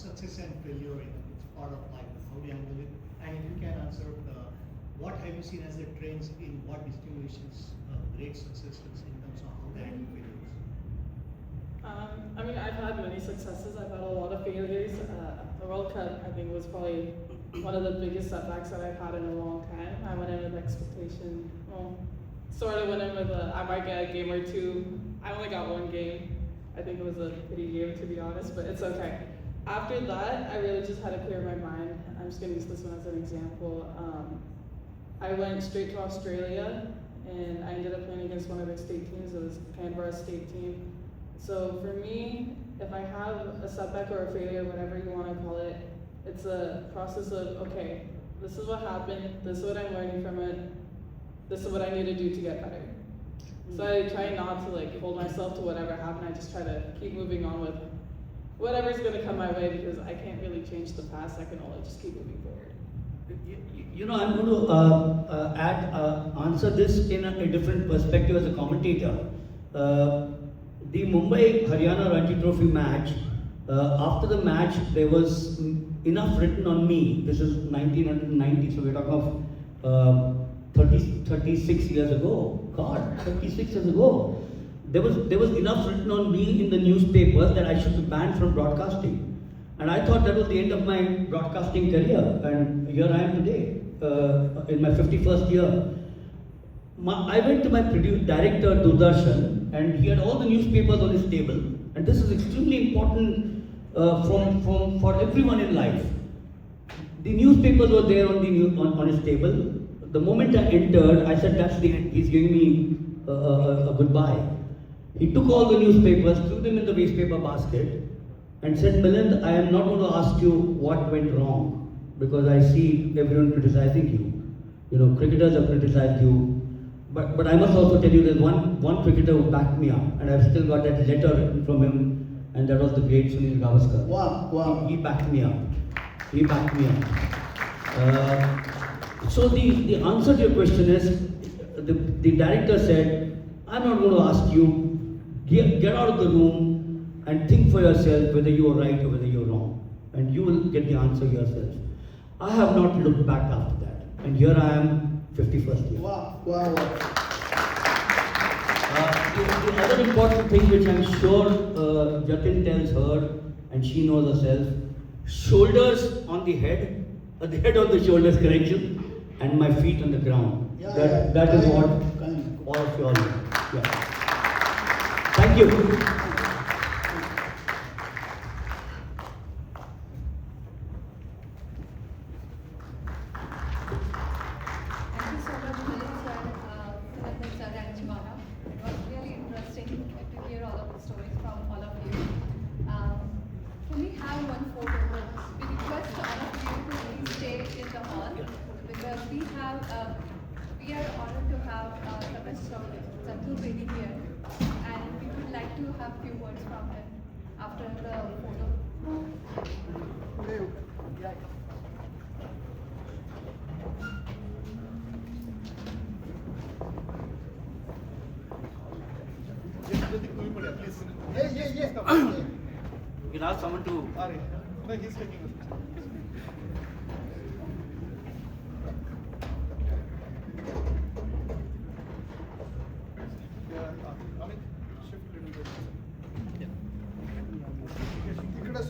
Speaker 5: success and failure? It's part of life. How do you handle it? And if you can answer, what have you seen as the trends in what distinguishes great successes in terms of how they handle failures?
Speaker 3: I mean, I've had many successes. I've had a lot of failures. The World Cup, I think, was probably one of the biggest setbacks that I've had in a long time. I went in with expectation. Well, sort of went in with I might get a game or two. I only got 1 game. I think it was a pity game, to be honest, but it's okay. After that, I really just had to clear my mind. I'm just going to use this one as an example. I went straight to Australia, and I ended up playing against one of their state teams. It was Canberra state team. So for me, if I have a setback or a failure, whatever you want to call it, it's a process of, okay, this is what happened, this is what I'm learning from it, this is what I need to do to get better. So I try not to like hold myself to whatever happened. I just try to keep moving on with whatever's going to come my way, because I can't really change the past. I can only just keep moving forward.
Speaker 1: You know, I'm going to answer this in a different perspective as a commentator. The Mumbai-Haryana Ranji Trophy match, after the match, there was enough written on me. This is 1990, so we're talking of 36 years ago. God, 36 years ago. There was enough written on me in the newspapers that I should be banned from broadcasting. And I thought that was the end of my broadcasting career. And here I am today, in my 51st year. I went to my director, Doordarshan, and he had all the newspapers on his table. And this is extremely important for everyone in life. The newspapers were there on his table. The moment I entered, I said, that's the end. He's giving me a goodbye. He took all the newspapers, threw them in the waste paper basket, and said, Milind, I am not going to ask you what went wrong, because I see everyone criticizing you. You know, cricketers have criticized you. But I must also tell you there's one cricketer who backed me up, and I've still got that letter from him, and that was the great Sunil Gavaskar.
Speaker 2: Wow.
Speaker 1: He backed me up. So the answer to your question is, the director said, I'm not going to ask you, get out of the room and think for yourself whether you are right or whether you're wrong, and you will get the answer yourself. I have not looked back after that, and here I am, 51st year.
Speaker 2: Wow.
Speaker 1: The other important thing which I'm sure Jatin tells her, and she knows herself, shoulders on the head on the shoulders, correction, and my feet on the ground. That is what all of you all know. Yeah. Thank you.
Speaker 8: Thank you so much, Milind sir, Philip sir and Giovanna. It was really interesting to hear all of the stories from all of you. Can we have one photo? We request all of you to please stay in the hall, because we are honored to have Ramesh Chaturvedi here, and we would like to have few words from him after the photo.
Speaker 1: You can ask someone to.
Speaker 2: इकडे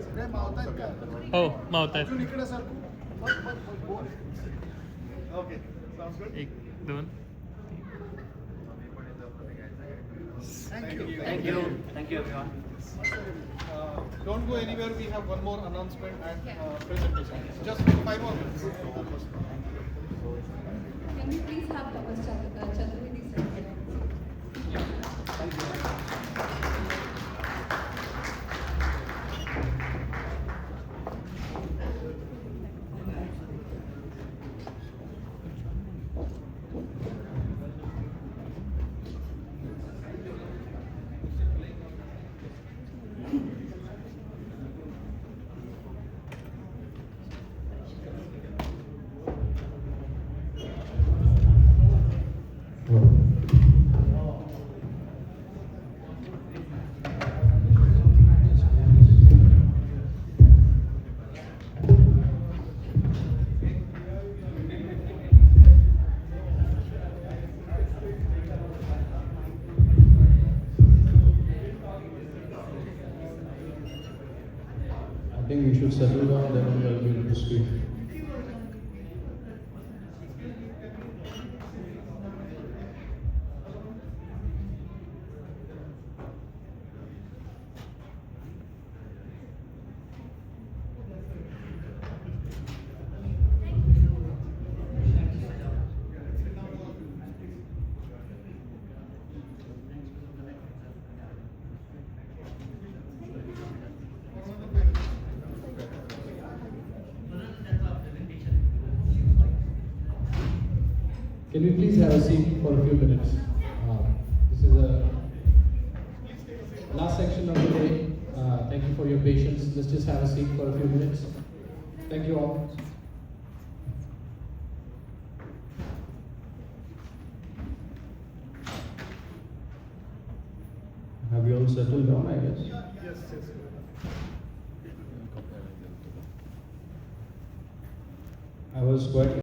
Speaker 2: सगळे मावतायत का?
Speaker 9: हो मावतायत.
Speaker 2: अजून इकडे sir बोल.
Speaker 6: Okay, sounds good.
Speaker 9: 1 2
Speaker 1: Thank you everyone.
Speaker 6: Don't go anywhere. We have one more announcement and
Speaker 8: Yeah.
Speaker 6: presentation. Just 5 more minutes.
Speaker 8: Can we please have Thomas Chaturvedi sir?
Speaker 10: I think we should settle down, then we'll be able to speak. Can we please have a seat for a few minutes? This is the last section of the day. Thank you for your patience. Let's just have a seat for a few minutes. Thank you all. Have you all settled down, I guess?
Speaker 6: Yes.
Speaker 10: I was quite